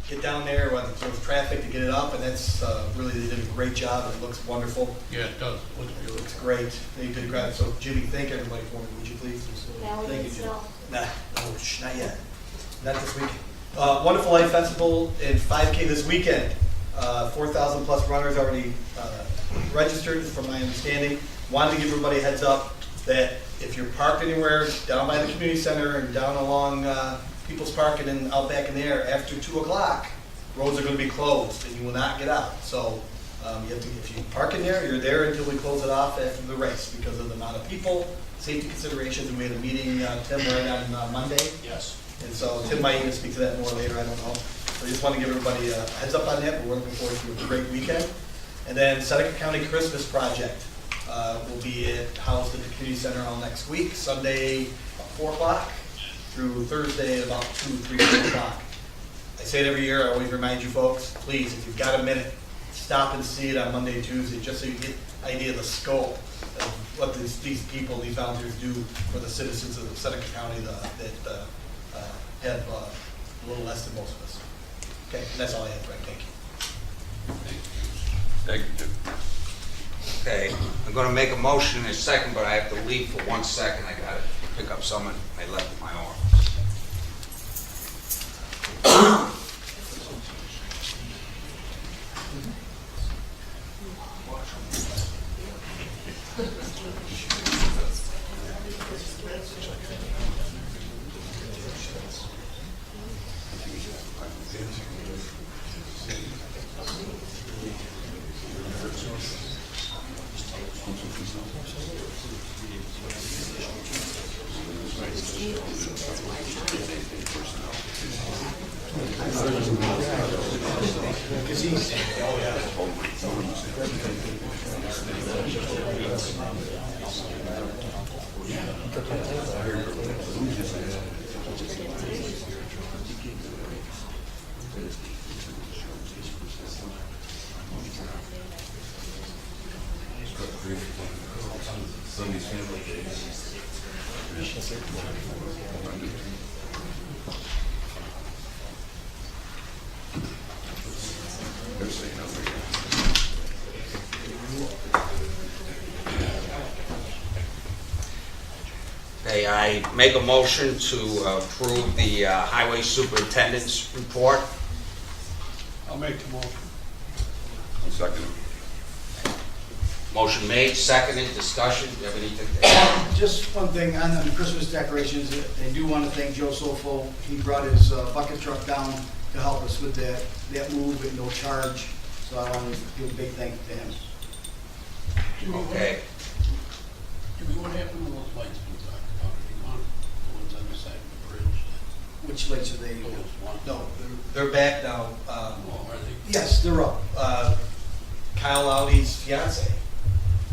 get down there when there was traffic to get it up, and that's really, they did a great job, and it looks wonderful. Yeah, it does. It looks great. They did great. So Jimmy, thank everybody for me, would you please? Thank you, Jim. Nah, no, not yet. Not this week. Wonderful Life Festival and 5K this weekend. 4,000 plus runners already registered, from my understanding. Wanted to give everybody a heads up that if you're parked anywhere down by the community center and down along People's Park and then out back in there after 2 o'clock, roads are going to be closed and you will not get out. So you have to, if you park in there, you're there until we close it off after the race because of the amount of people, safety considerations. And we had a meeting, Tim, right on Monday. Yes. And so Tim might even speak to that more later, I don't know. So I just want to give everybody a heads up on that, but we're looking forward to a great weekend. And then Seneca County Christmas Project will be housed at the community center all next week, Sunday 4 o'clock through Thursday at about 2, 3, 4 o'clock. I say it every year, I always remind you folks, please, if you've got a minute, stop and see it on Monday and Tuesday, just so you get an idea of the scope of what these people, these volunteers do for the citizens of Seneca County that have a little less than most of us. Okay, and that's all I have, Frank. Thank you. Thank you, Jim. Okay, I'm going to make a motion in a second, but I have to leave for 1 second. I got to pick up someone I left in my office. Okay, I make a motion to approve the highway superintendent's report. I'll make the motion. I'll second it. Motion made, seconded, discussion. Do you have anything to add? Just one thing on the Christmas decorations, I do want to thank Joe Sofo. He brought his bucket truck down to help us with that move at no charge. So I want to give a big thank you to him. Okay. Jimmy, what happened to those lights we talked about? The ones on the side of the bridge? Which lights are they? Those ones? No, they're back now. Oh, are they? Yes, they're up. Kyle Lowdy's fiance.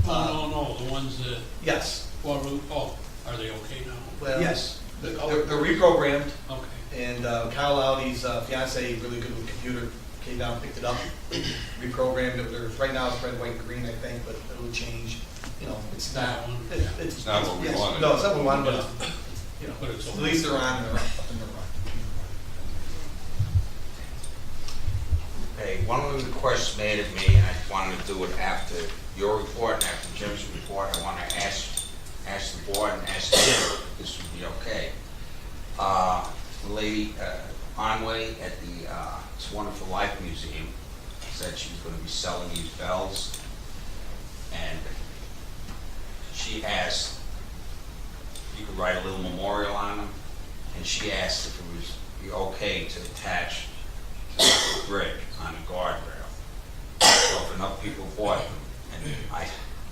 No, the ones that, Yes. well, are they okay now? Well, yes. They're reprogrammed. Okay. And Kyle Lowdy's fiance, really good with computer, came down, picked it up, reprogrammed it. Right now it's red, white, and green, I think, but it'll change. You know, it's not. It's not what we yes. wanted. No, it's not what we wanted, but you know, But it's at least they're on and they're up and they're on. Okay, one of the requests made of me, and I wanted to do it after your report and after Jim's report, I want to ask the board and ask Jim if this would be okay. The lady, Conway at the It's a Wonderful Life Museum said she was going to be selling these bells, and she asked if you could write a little memorial on them, and she asked if it was be okay to attach to the brick on the guardrail. So if enough people bought them, and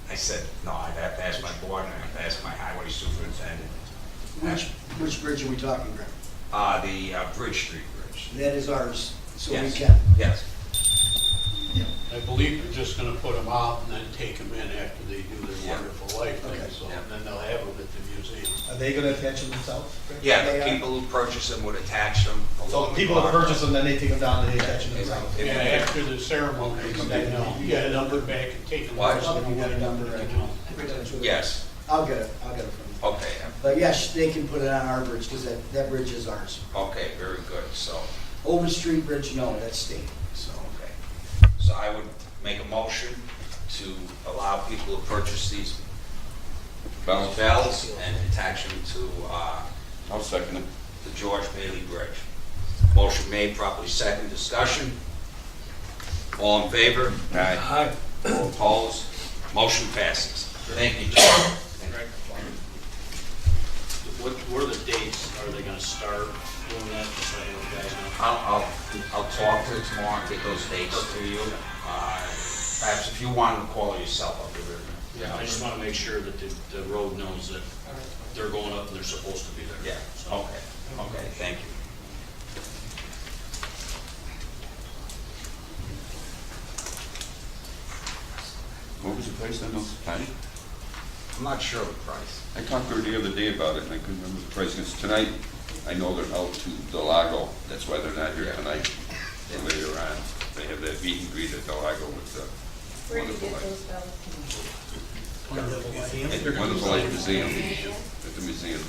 I said, no, I'd have to ask my board and I'd have to ask my highway superintendent. Which bridge are we talking, Greg? The Bridge Street Bridge. That is ours, so we Yes. can. Yes. I believe they're just gonna put them out and then take them in after they do their Yeah. Wonderful Life thing, Okay. so then they'll have them at the museum. Are they gonna attach them themselves? Yeah, They the are. people who purchase them would attach them. So along the people that guardrail. purchase them, then they take them down and they attach them themselves. Yeah, after the ceremony, you gotta number back and take them. What? If you got a number, I can. Yes, I'll get it from you. okay, But yes, they can put it on our bridge, because that bridge is ours. okay, very good, so, Old Street Bridge, no, that's state, so. okay. So I would make a motion to allow people to purchase these bells and attach them to I'll second it. the George Bailey Bridge. Motion made, properly second, discussion. All in favor? Aye. All opposed? Motion passes. Thank you, John. What are the dates? Are they gonna start doing that, just so you guys know? I'll talk to you tomorrow and get those dates to you. Perhaps if you wanted to call it yourself, I'll give it. Yeah, I just wanna make sure that the road knows that they're going up and they're supposed to be there. Yeah, So- okay, thank you. What was the price on those, Patty? I'm not sure of the price. I talked to her the other day about it, and I couldn't remember the price. Because tonight, I know they're out to Del Lago. That's why they're not here tonight. And later on, they have that meet and greet at Del Lago with the Where do you Wonderful get Life. those bells? At the Wonderful Life Museum, at the museum.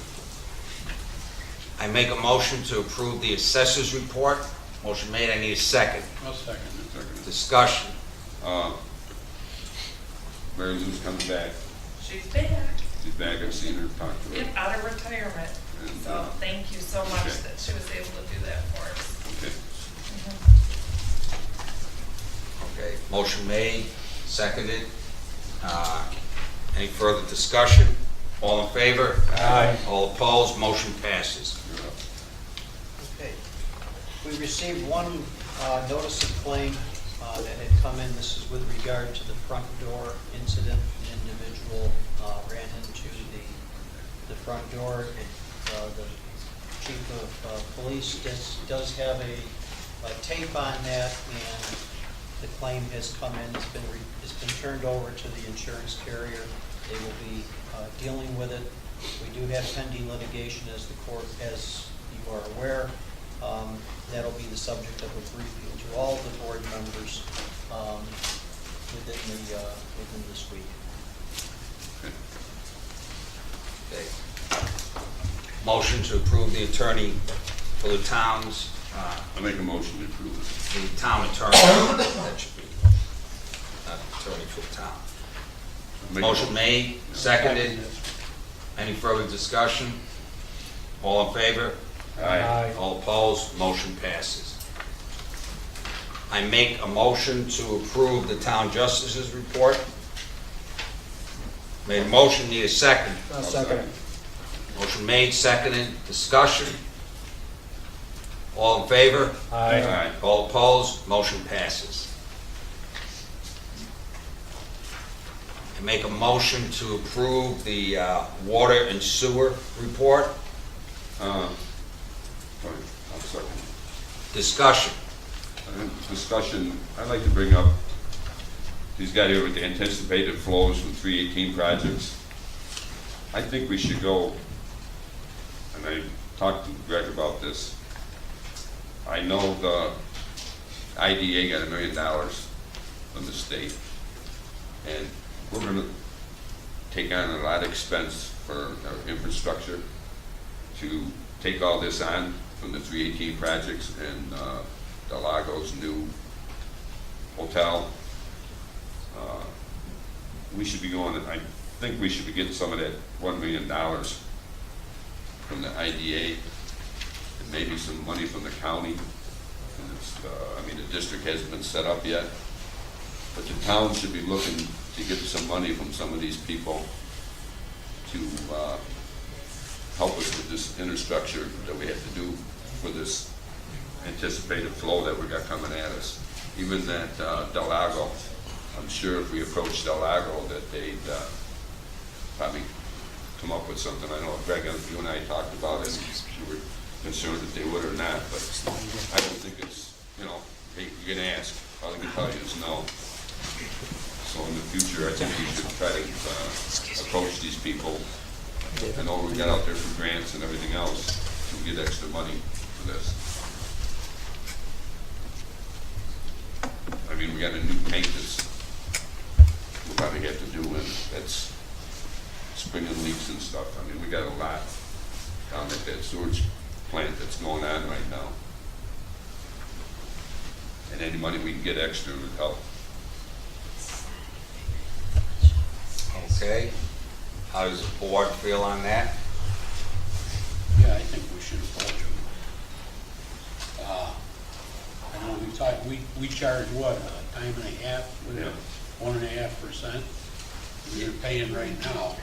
I make a motion to approve the assessors report. Motion made, I need a second. I'll second it. Second. Discussion. Mary Lou's coming back. She's back. She's back. I've seen her, talked to her. Yep, out of retirement. And, So thank you so much okay. that she was able to do that for us. Okay. Okay, motion made, seconded. Any further discussion? All in favor? Aye. All opposed? Motion passes. You're up. Okay. We received one notice of claim that had come in. This is with regard to the front door incident. An individual ran into the front door. The chief of police does have a tape on that, and the claim has come in. It's been turned over to the insurance carrier. They will be dealing with it. We do have pending litigation, as the court, as you are aware. That'll be the subject of a briefing to all the board members within this week. Okay. Motion to approve the attorney for the towns, I make a motion to approve it. the town attorney. That should be, not attorney for the town. Make a Motion made, seconded. Any further discussion? All in favor? Aye. All opposed? Motion passes. I make a motion to approve the town justice's report. Made a motion, need a second. I'll second it. Motion made, seconded, discussion. All in favor? Aye. All opposed? Motion passes. I make a motion to approve the water and sewer report. Sorry, I'll second. Discussion. Discussion, I'd like to bring up he's got here with the anticipated flows from 318 projects. I think we should go, and I talked to Greg about this. I know the IDA got $1 million from the state, and we're gonna take on a lot of expense for our infrastructure to take all this on from the 318 projects and Del Lago's new hotel. We should be going, I think we should be getting some of that $1 million from the IDA and maybe some money from the county. And it's, I mean, the district hasn't been set up yet, but the town should be looking to get some money from some of these people to help us with this infrastructure that we have to do for this anticipated flow that we got coming at us. Even that Del Lago, I'm sure if we approach Del Lago that they'd probably come up with something. I know Greg, you and I talked about it. We were concerned if they would or not, but I don't think it's, you know, hey, you're gonna ask. All I can tell you is no. So in the future, I think we should try to approach these people. I know we got out there for grants and everything else to get extra money for this. I mean, we got a new tank that's we'll probably have to do, and that's springing leaks and stuff. I mean, we got a lot down at that sewage plant that's going on right now. And any money we can get extra would help. Okay, how does the board feel on that? Yeah, I think we should approach them. I know we charge what, a time and a half, with Yeah. 1.5%. We're paying right now.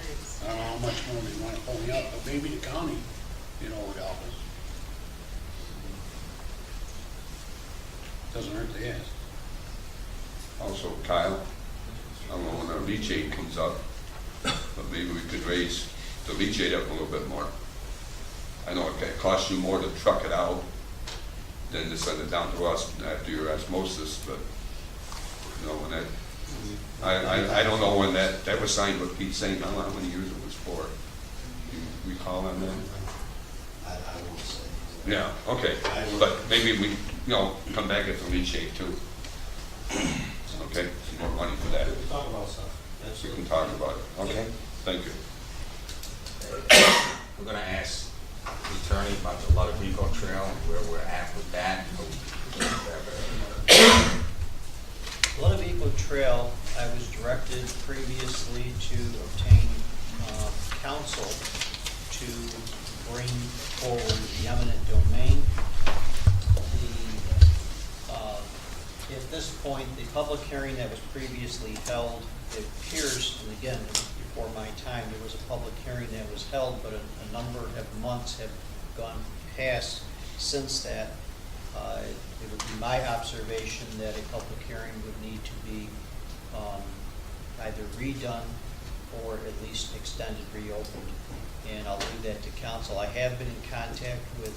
I don't know how much more they want to pull me up, but maybe the county, you know, would help us. Doesn't hurt to ask. Also, Kyle, I don't know when our leachate comes up, but maybe we could raise the leachate up a little bit more. I know it costs you more to truck it out than to send it down to us after your osmosis, but, you know, when that, I don't know when that was signed with Pete St. I don't know how many years it was for. You recall on that? I won't say. Yeah, okay, but maybe we, you know, come back at the leachate too. Okay, some more money for that. Talk about stuff. We can talk about it. Okay, thank you. We're gonna ask the attorney about the Ludwig Eco Trail and where we're at with that. Ludwig Eco Trail, I was directed previously to obtain counsel to bring forward the eminent domain. At this point, the public hearing that was previously held, it appears, and again, it was before my time, there was a public hearing that was held, but a number of months have gone past since that. It would be my observation that a public hearing would need to be either redone or at least extended, reopened. And I'll leave that to council. I have been in contact with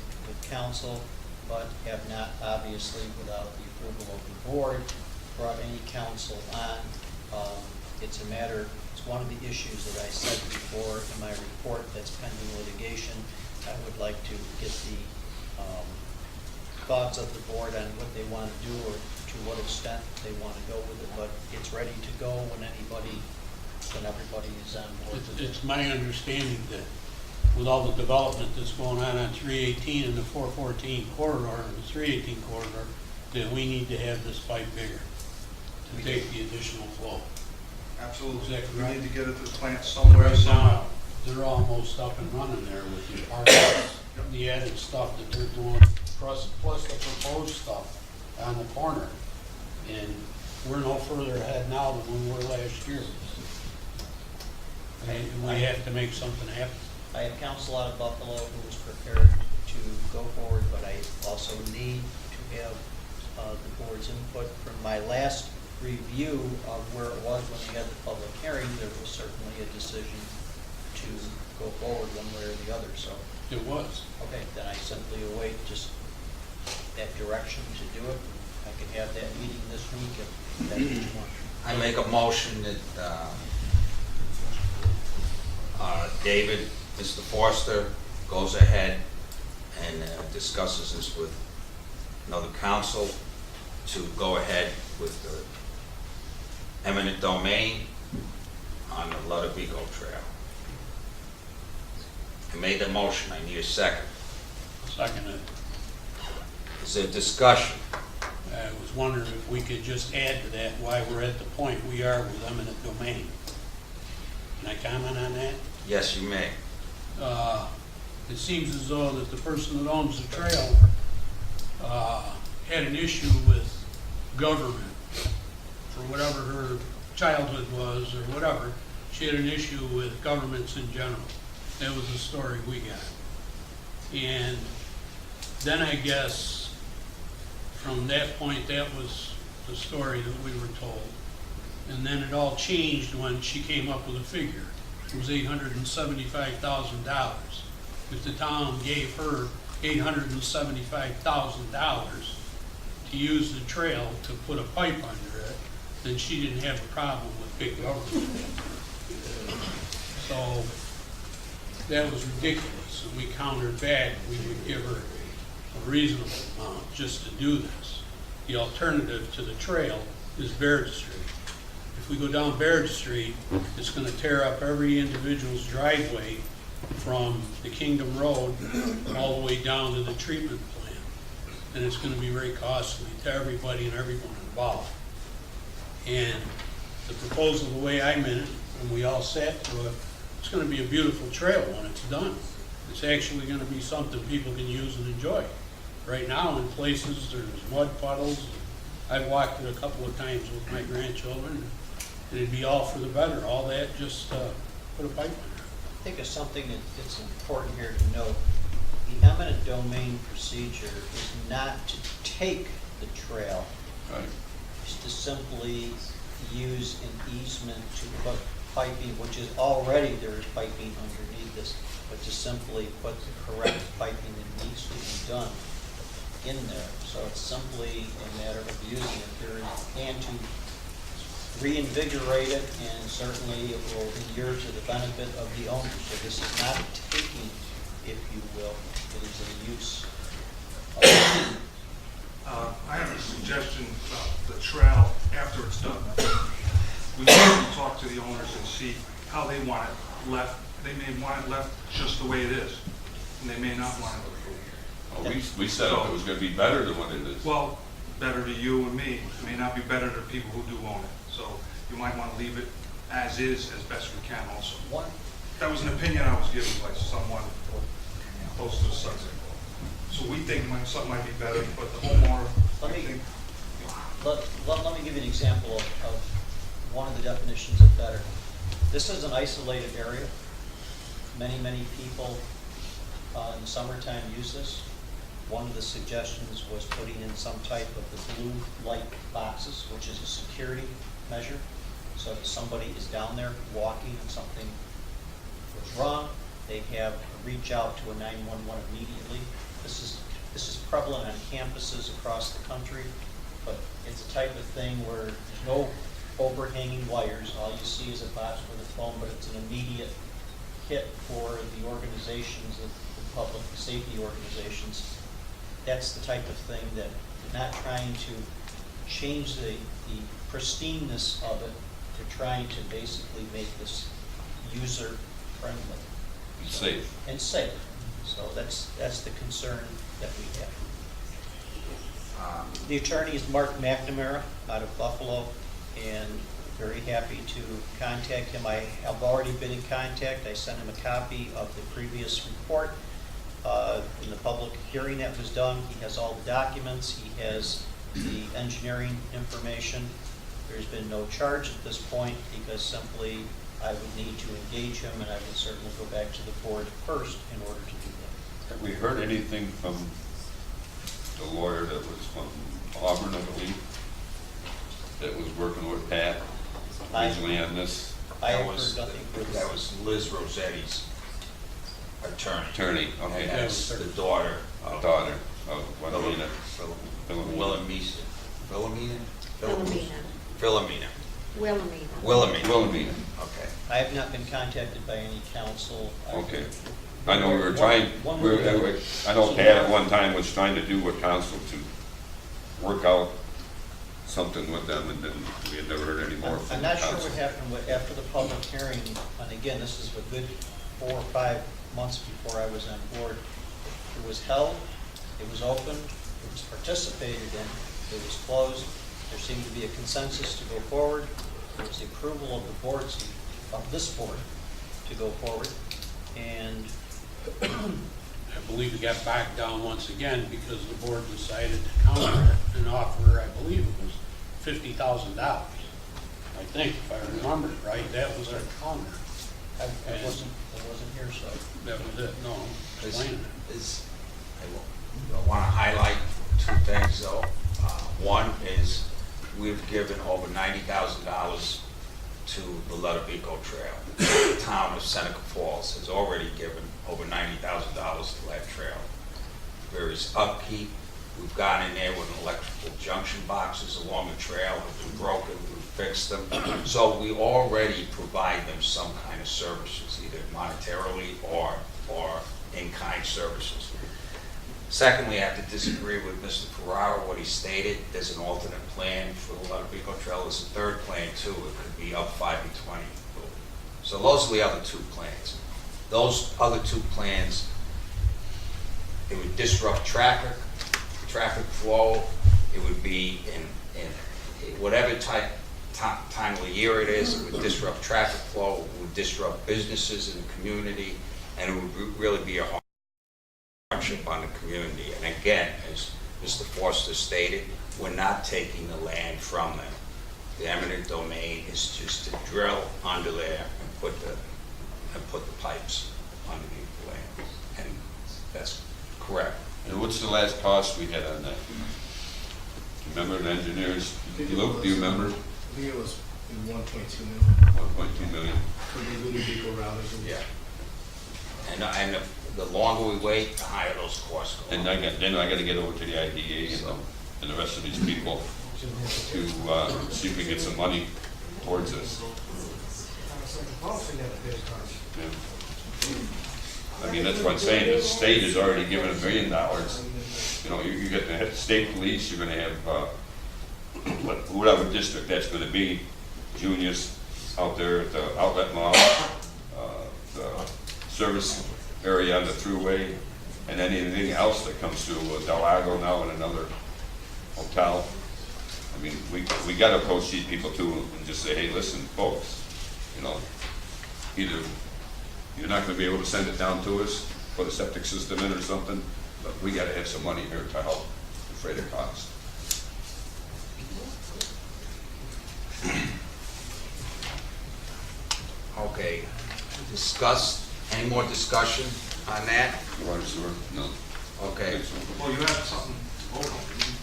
council, but have not, obviously, without the approval of the board, brought any counsel on. It's a matter, it's one of the issues that I said before in my report that's pending litigation. I would like to get the thoughts of the board on what they want to do or to what extent they want to go with it, but it's ready to go when everybody is on board with it. It's my understanding that with all the development that's going on 318 and the 414 corridor, and the 318 corridor, that we need to have this pipe bigger to take the additional flow. Absolutely. Is that We correct? need to get it to the plant somewhere. Right now, they're almost up and running there with the apartments, the added stuff that they're doing, plus the proposed stuff on the corner. And we're no further ahead now than we were last year. And we have to make something happen. I have counsel out of Buffalo who is prepared to go forward, but I also need to have the board's input. From my last review of where it was when we had the public hearing, there was certainly a decision to go forward one way or the other, so. It was. Okay, then I simply await just that direction to do it. I could have that meeting this week if that's what you want. I make a motion that David, Mr. Forster, goes ahead and discusses this with another council to go ahead with the eminent domain on the Ludovico Trail. I made the motion, I need a second. Second it. Is there discussion? I was wondering if we could just add to that why we're at the point we are with eminent domain. Can I comment on that? Yes, you may. It seems as though that the person that owns the trail had an issue with government for whatever her childhood was or whatever. She had an issue with governments in general. That was the story we got. And then I guess from that point, that was the story that we were told. And then it all changed when she came up with a figure. It was $875,000. If the town gave her $875,000 to use the trail to put a pipe under it, then she didn't have a problem with big government. So that was ridiculous, and we countered back. We would give her a reasonable amount just to do this. The alternative to the trail is Baird Street. If we go down Baird Street, it's going to tear up every individual's driveway from the Kingdom Road all the way down to the treatment plant. And it's going to be very costly to everybody and everyone involved. And the proposal, the way I meant it, and we all sat through it, it's going to be a beautiful trail when it's done. It's actually going to be something people can use and enjoy. Right now, in places, there's mud puddles. I've walked it a couple of times with my grandchildren, and it'd be all for the better. All that, just put a pipe in there. I think it's something that's important here to note. The eminent domain procedure is not to take the trail. Right. It's to simply use an easement to put piping, which is already, there is piping underneath this, but to simply put the correct piping that needs to be done in there. So it's simply a matter of using it there and to reinvigorate it, and certainly it will inure to the benefit of the owner. So this is not a taking, if you will, it is a use. I have a suggestion about the trail after it's done. We need to talk to the owners and see how they want it left. They may want it left just the way it is, and they may not want it. Well, we said it was going to be better than what it is. Well, better to you and me. It may not be better to people who do own it. So you might want to leave it as is as best we can also. That was an opinion I was given by someone close to the subject. So we think something might be better, but the homeowner, Let me give you an example of one of the definitions of better. This is an isolated area. Many people in the summertime use this. One of the suggestions was putting in some type of the blue light boxes, which is a security measure. So if somebody is down there walking and something goes wrong, they have to reach out to a 911 immediately. This is prevalent on campuses across the country, but it's a type of thing where there's no overhanging wires. All you see is a box with a phone, but it's an immediate hit for the organizations, the public safety organizations. That's the type of thing that you're not trying to change the pristineness of it to trying to basically make this user friendly. Safe. And safe. So that's the concern that we have. The attorney is Mark McNamara out of Buffalo, and very happy to contact him. I have already been in contact. I sent him a copy of the previous report in the public hearing that was done. He has all the documents. He has the engineering information. There's been no charge at this point because simply I would need to engage him, and I would certainly go back to the board first in order to do that. Have we heard anything from the lawyer that was from Auburn, I believe, that was working with Pat originally on this? I have heard nothing further. That was Liz Rossetti's attorney. Attorney, okay. And that's the daughter of Wilhelmina. Wilhelmina. Philomena. Wilhelmina. Okay. I have not been contacted by any council. Okay. I know we were trying, I know Pat at one time was trying to do with council to work out something with them, and then we had never heard any more from I'm the not sure council. what happened after the public hearing, and again, this is a good 4 or 5 months before I was on board. It was held, it was open, it was participated in, it was closed. There seemed to be a consensus to go forward. There was the approval of the boards, of this board, to go forward. And I believe it got back down once again because the board decided to counter it and offer, I believe it was $50,000. I think, if I remember it right, that was our counter. I wasn't here, so. That was it, no, explain it. I want to highlight 2 things though. One is we've given over $90,000 to the Ludovico Trail. The town of Seneca Falls has already given over $90,000 to that trail. There is upkeep. We've gone in there with electrical junction boxes along the trail, have been broken, we've fixed them. So we already provide them some kind of services, either monetarily or in-kind services. Secondly, I have to disagree with Mr. Ferraro, what he stated. There's an alternate plan for the Ludovico Trail. There's a third plan too. It could be up 5 and 20. So those are the other 2 plans. Those other 2 plans, it would disrupt traffic flow. It would be in whatever time of the year it is, it would disrupt traffic flow, it would disrupt businesses in the community, and it would really be a hardship on the community. And again, as Mr. Forster stated, we're not taking the land from them. The eminent domain is just to drill under there and put the pipes underneath the land. And that's correct. And what's the last cost we had on that? Remember the engineers? Luke, do you remember? I think it was 1.2 million. 1.2 million. For the Ludovico route. Yeah. And the longer we wait, the higher those costs go. And then I gotta get over to the IDA and the rest of these people to see if we get some money towards this. Yeah. I mean, that's what I'm saying, the state has already given $1 million. You know, you get the state police, you're gonna have, whatever district that's gonna be, Junius out there at the outlet mall, the service area on the thruway, and anything else that comes through Del Lago now and another hotel. I mean, we gotta approach these people too and just say, hey, listen, folks, you know, either you're not gonna be able to send it down to us, put a septic system in or something, but we gotta have some money here to help defray the cost. Okay, any more discussion on that? Water sewer? No. Okay. Well, you have something to vote on, didn't you?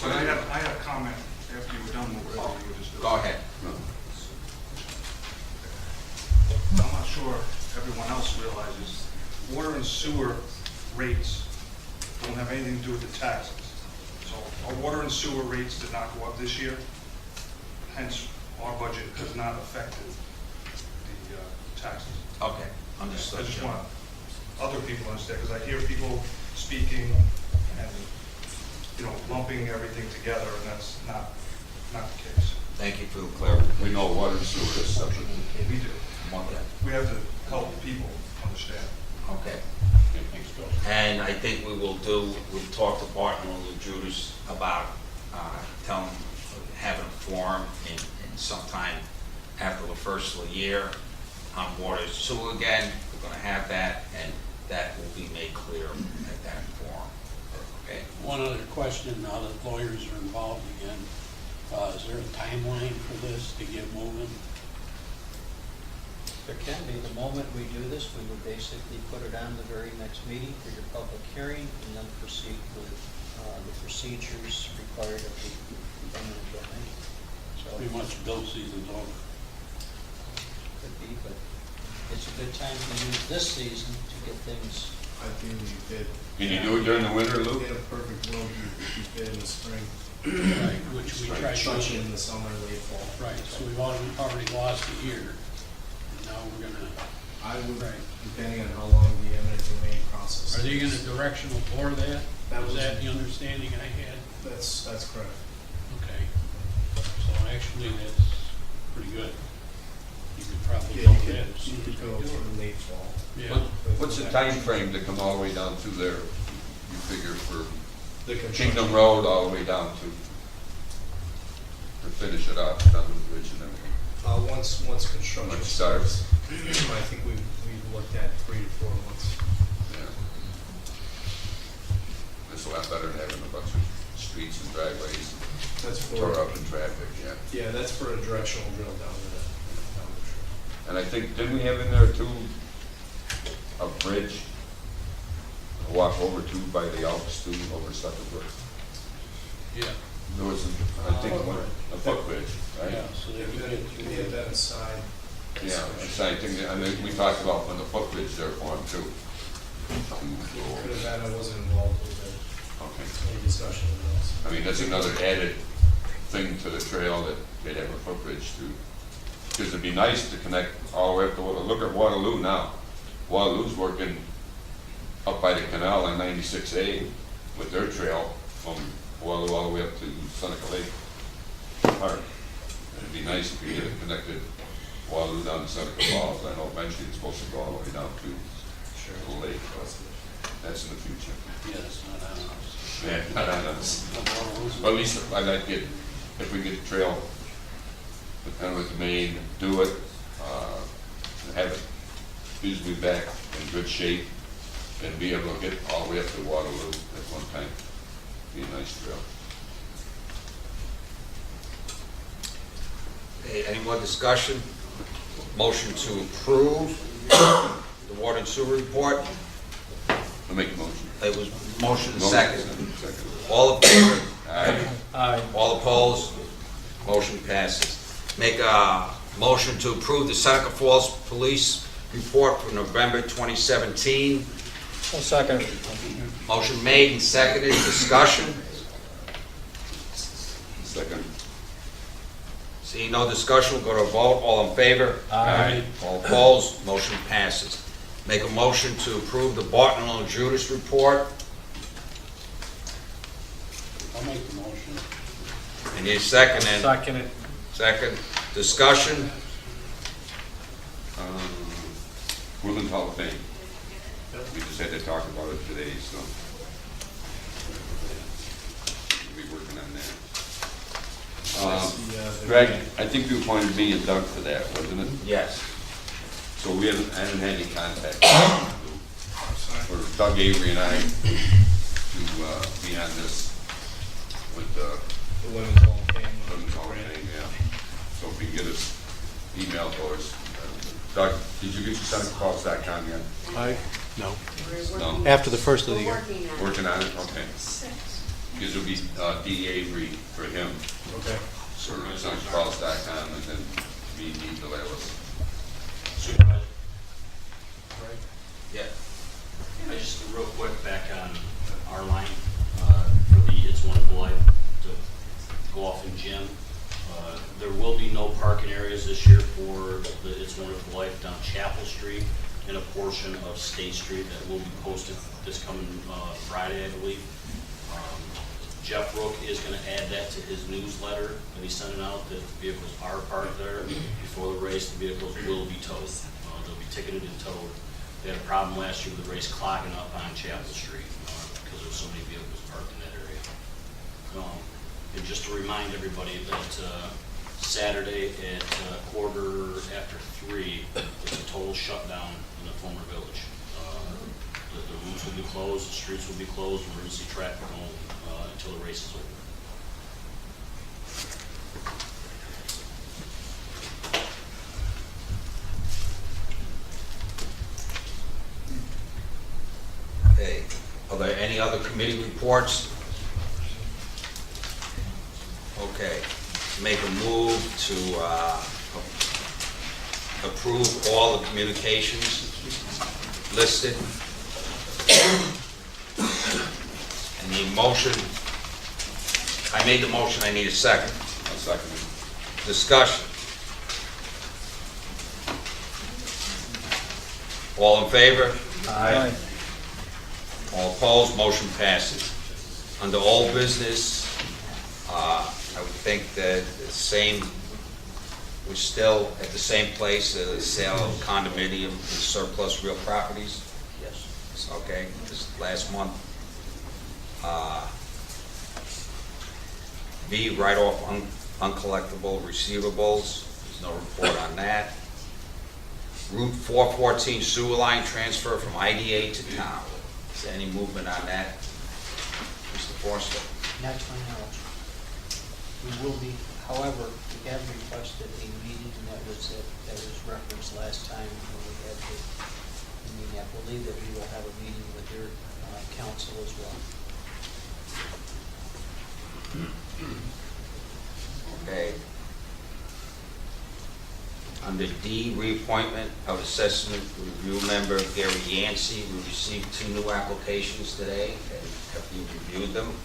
But I had a comment after you were done with what you were just doing. Go ahead. I'm not sure everyone else realizes, water and sewer rates don't have anything to do with the taxes. So our water and sewer rates did not go up this year, hence our budget has not affected the taxes. Okay, understood. I just want other people to understand, because I hear people speaking and, you know, lumping everything together, and that's not the case. Thank you for the clarity. We know water and sewer is separate. We do. Okay. We have to help people understand. Okay. And I think we'll talk to Barton and Judas about having a forum in sometime after the first of the year on water and sewer again. We're gonna have that, and that will be made clear at that forum. Okay? One other question, now that lawyers are involved again, is there a timeline for this to get moving? There can be. The moment we do this, we would basically put it on the very next meeting for your public hearing and then proceed with the procedures required of the eminent domain. So Pretty much bill season's over. could be, but it's a good time to use this season to get things. Ideally, you did. Can you do it during the winter, Luke? In a perfect world, you did in the spring. Right, which we tried to. Truncheon in the summer, late fall. Right, so we've already lost a year. And now we're gonna, I would, right. depending on how long the eminent domain process. Are they is. gonna directional bore that? That Was was- that the understanding I had? That's correct. Okay. So actually, that's pretty good. You could probably Yeah, go you ahead could, as soon you as could we go do it. through late fall. Yeah. What's the time frame to come all the way down through there? You figure for The construction. Kingdom Road all the way down to finish it up, down to the bridge and everything. Once construction Once it starts. I think we've looked at 3 to 4 months. Yeah. It's a lot better than having a bunch of streets and driveways That's for, tore up in traffic, yeah. yeah, that's for a directional drill down the trail. And I think, didn't we have in there too, a bridge to walk over to by the Alps too, over Suckerbrook? Yeah. There was, I think, a footbridge, right? Yeah, so they could get through We it. have that aside. Yeah, it's, I think, I mean, we talked about when the footbridge there for them too. Could have been, I wasn't involved with Okay. any discussion of those. I mean, that's another added thing to the trail that they'd have a footbridge to. Because it'd be nice to connect all the way up to Waterloo. Look at Waterloo now. Waterloo's working up by the canal on 96A with their trail from Waterloo all the way up to Seneca Lake Park. It'd be nice if we get it connected Waterloo down to Seneca Falls. I know eventually it's supposed to go all the way down to the lake. That's in the future. Yeah, it's not on us. Yeah, not on us. Well, at least I'd like to get, if we get the trail, depending with the main, do it, and have it visibly back in good shape, and be able to get all the way up to Waterloo at one time. Be a nice trail. Okay, any more discussion? Motion to approve the water and sewer report. I'll make a motion. It was motion and second. Second. All in favor? Aye. All opposed? Motion passes. Make a motion to approve the Seneca Falls Police report for November 2017. Second. Motion made and seconded. Discussion? Second. Seeing no discussion, we'll go to a vote. All in favor? Aye. All opposed? Motion passes. Make a motion to approve the Barton and Judas report. I'll make the motion. And you second and Second it. second. Discussion? Women's Hall of Fame. We just had to talk about it today, so. We'll be working on that. Greg, I think you appointed me and Doug for that, wasn't it? Yes. So I haven't had any contact for Doug Avery and I to be on this with the The Women's Hall of Fame. Women's Hall of Fame, yeah. So if we can get us email to us. Doug, did you get your SenecaFalls.com yet? No. No? After the first of the year. Working on it, okay. Because it'll be D. Avery for him, Okay. so SenecaFalls.com, and then me, DeLalis. Supervisor, Yeah. just real quick back on our line, for the It's Wonderful Life to go off in gym. There will be no parking areas this year for the It's Wonderful Life down Chapel Street and a portion of State Street that will be posted this coming Friday, I believe. Jeff Rook is gonna add that to his newsletter that he's sending out, that the vehicles are parked there. Before the race, the vehicles will be towed. They'll be ticketed and towed. They had a problem last year with the race clogging up on Chapel Street, because there were so many vehicles parked in that area. And just to remind everybody that, Saturday at 3:15, it's a total shutdown in the former village. The routes will be closed, the streets will be closed, emergency traffic only, until the race is over. Okay. Are there any other committee reports? Okay. Make a move to approve all the communications listed. And the motion I made the motion, I need a second. I'll second it. Discussion. All in favor? Aye. All opposed, motion passes. Under old business, I would think that the same, we're still at the same place, sale of condominium and surplus real properties. Yes. Okay, this last month. B, write-off uncollectible receivables, there's no report on that. Route 414 sewer line transfer from IDA to town. Is there any movement on that, Mr. Forster? Not to my knowledge. We will be, however, we have requested a meeting that was referenced last time when we had the meeting. I believe that we will have a meeting with their council as well. Okay. Under D, reappointment of assessment review member Gary Yancey. We received 2 new applications today. Have you reviewed them?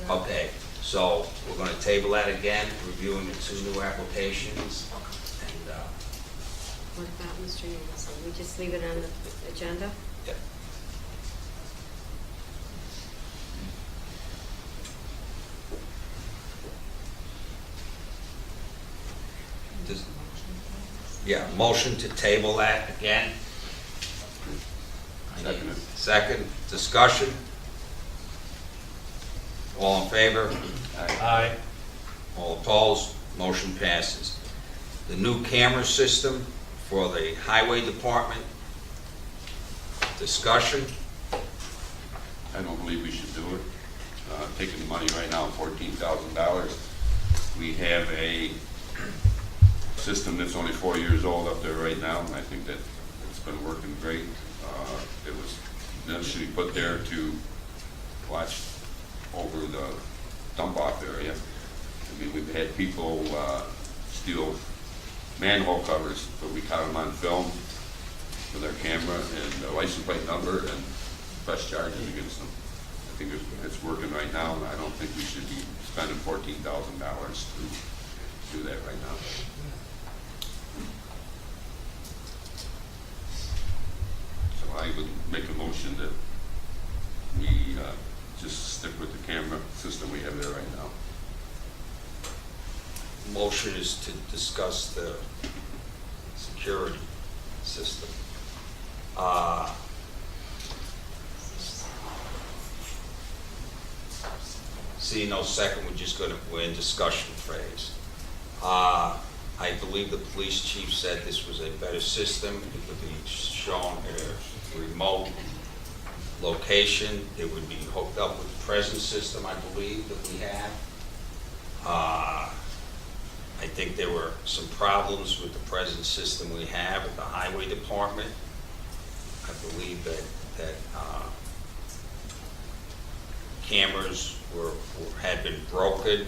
Okay, so we're going to table that again, reviewing the 2 new applications. And, What about Mr. Yancey? We just leave it on the agenda? yep. Yeah, motion to table that again. Second it. Second, discussion. All in favor? Aye. All opposed? Motion passes. The new camera system for the highway department. Discussion. I don't believe we should do it. Taking the money right now, $14,000. We have a system that's only 4 years old up there right now, and I think that it's been working great. It was initially put there to watch over the dump-off area. I mean, we've had people steal manhole covers, but we caught them on film with our camera and the license plate number and press charges against them. I think it's working right now, and I don't think we should be spending $14,000 to do that right now. So I would make a motion that we just stick with the camera system we have there right now. Motion is to discuss the security system. See, no second, we're in discussion phase. I believe the police chief said this was a better system. It would be shown at a remote location. It would be hooked up with the present system, I believe, that we have. I think there were some problems with the present system we have at the highway department. I believe that cameras had been broken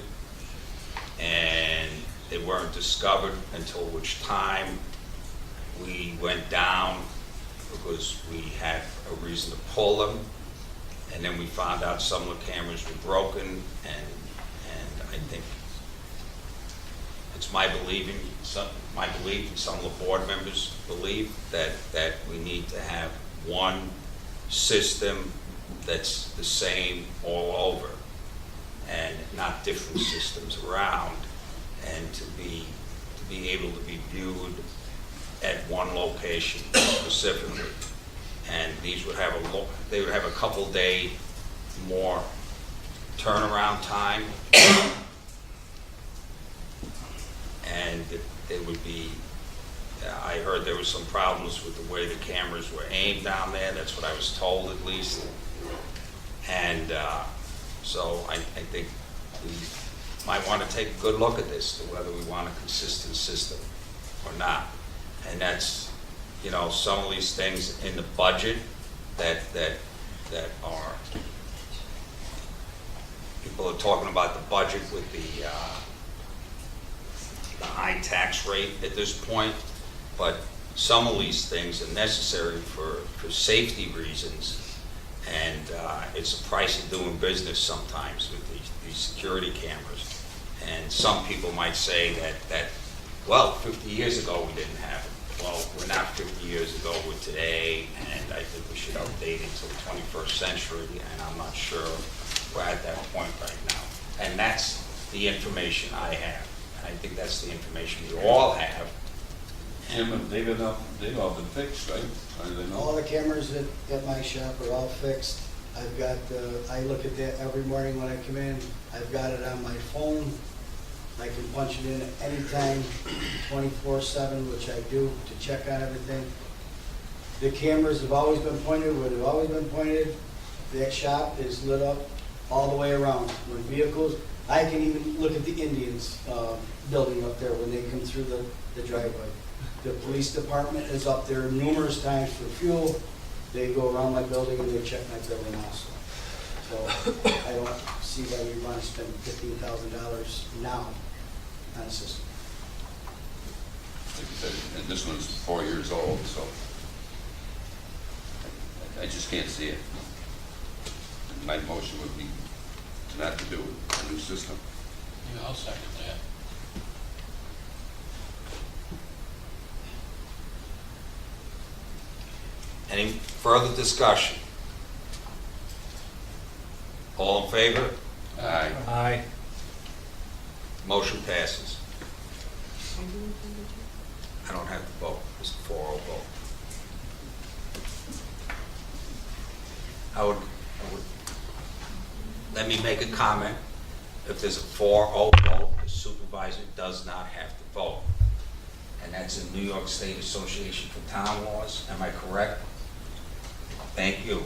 and they weren't discovered until which time we went down because we had a reason to pull them, and then we found out some of the cameras were broken, and I think it's my belief, and some of the board members believe that we need to have one system that's the same all over and not different systems around, and to be able to be viewed at one location specifically. And these would have they would have a couple day more turnaround time, and they would be, I heard there was some problems with the way the cameras were aimed down there. That's what I was told, at least. And so I think we might want to take a good look at this, to whether we want a consistent system or not. And that's, you know, some of these things in the budget that are, people are talking about the budget with the high tax rate at this point, but some of these things are necessary for safety reasons, And it's the price of doing business sometimes with these security cameras. And some people might say that, well, 50 years ago we didn't have it. Well, we're not 50 years ago, we're today, and I think we should update it to the 21st century, and I'm not sure we're at that point right now. And that's the information I have. And I think that's the information you all have. Jim, they've all been fixed, right? Or do they know? All the cameras at my shop are all fixed. I've got, I look at that every morning when I come in. I've got it on my phone. I can punch it in at any time, 24/7, which I do to check on everything. The cameras have always been pointed where they've always been pointed. That shop is lit up all the way around. When vehicles, I can even look at the Indians building up there when they come through the driveway. The police department is up there numerous times for fuel. They go around my building and they check my building also. So I don't see why we want to spend $15,000 now on a system. Like you said, and this one's 4 years old, so I just can't see it. My motion would be to not to do a new system. Yeah, I'll second that. Any further discussion? All in favor? Aye. Aye. Motion passes. I don't have to vote, it's a 4-0 vote. I would, let me make a comment. If there's a 4-0 vote, the supervisor does not have to vote. And that's in New York State Association for Town Laws, am I correct? Thank you.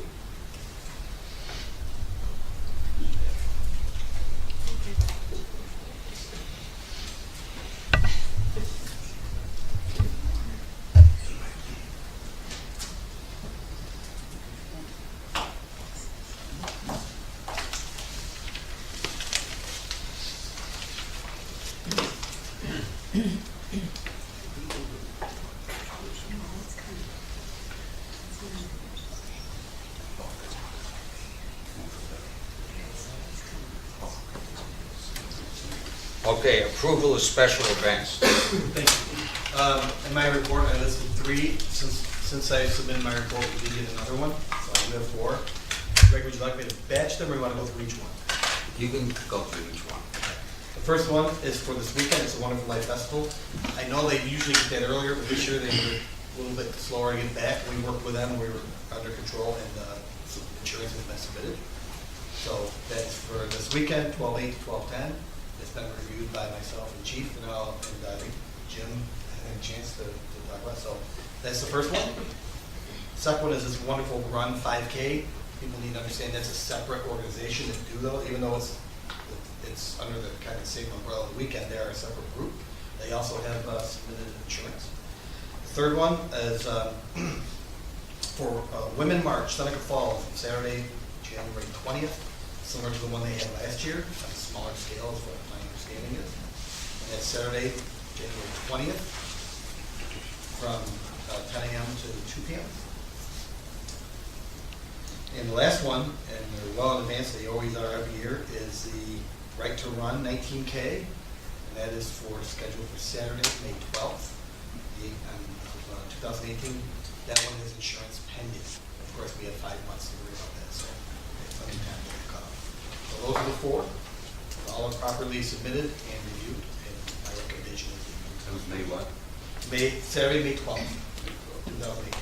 Okay, approval of special events. Thank you. In my report, I listed 3. Since I submitted my report, we did get another one, so I do have 4. Greg, would you like me to batch them, or you want to go through each one? You can go through each one. The first one is for this weekend. It's a Wonderful Life Festival. I know they usually get that earlier, but this year they were a little bit slower to get back. We worked with them. We were under control, and insurance has been submitted. So that's for this weekend, 12/8 to 12/10. It's been reviewed by myself and Chief, and I think Jim had a chance to talk about. So that's the first one. Second one is this Wonderful Run 5K. People need to understand that's a separate organization that do those, even though it's under the kind of same umbrella of the weekend. They are a separate group. They also have submitted insurance. The third one is for Women March, Seneca Falls, Saturday, January 20th, similar to the one they had last year, on a smaller scale is what my understanding is. And that's Saturday, January 20th, from 10 a.m. to 2 p.m. And the last one, and they're well in advance, they always are every year, is the Right to Run 19K, and that is scheduled for Saturday, May 12th, 2018. That one is insurance pending. Of course, we have 5 months to worry about that, so it's plenty of time to come. So those are the 4. All are properly submitted and reviewed, and my recommendation is That was May what? Saturday, May 12th, 2018.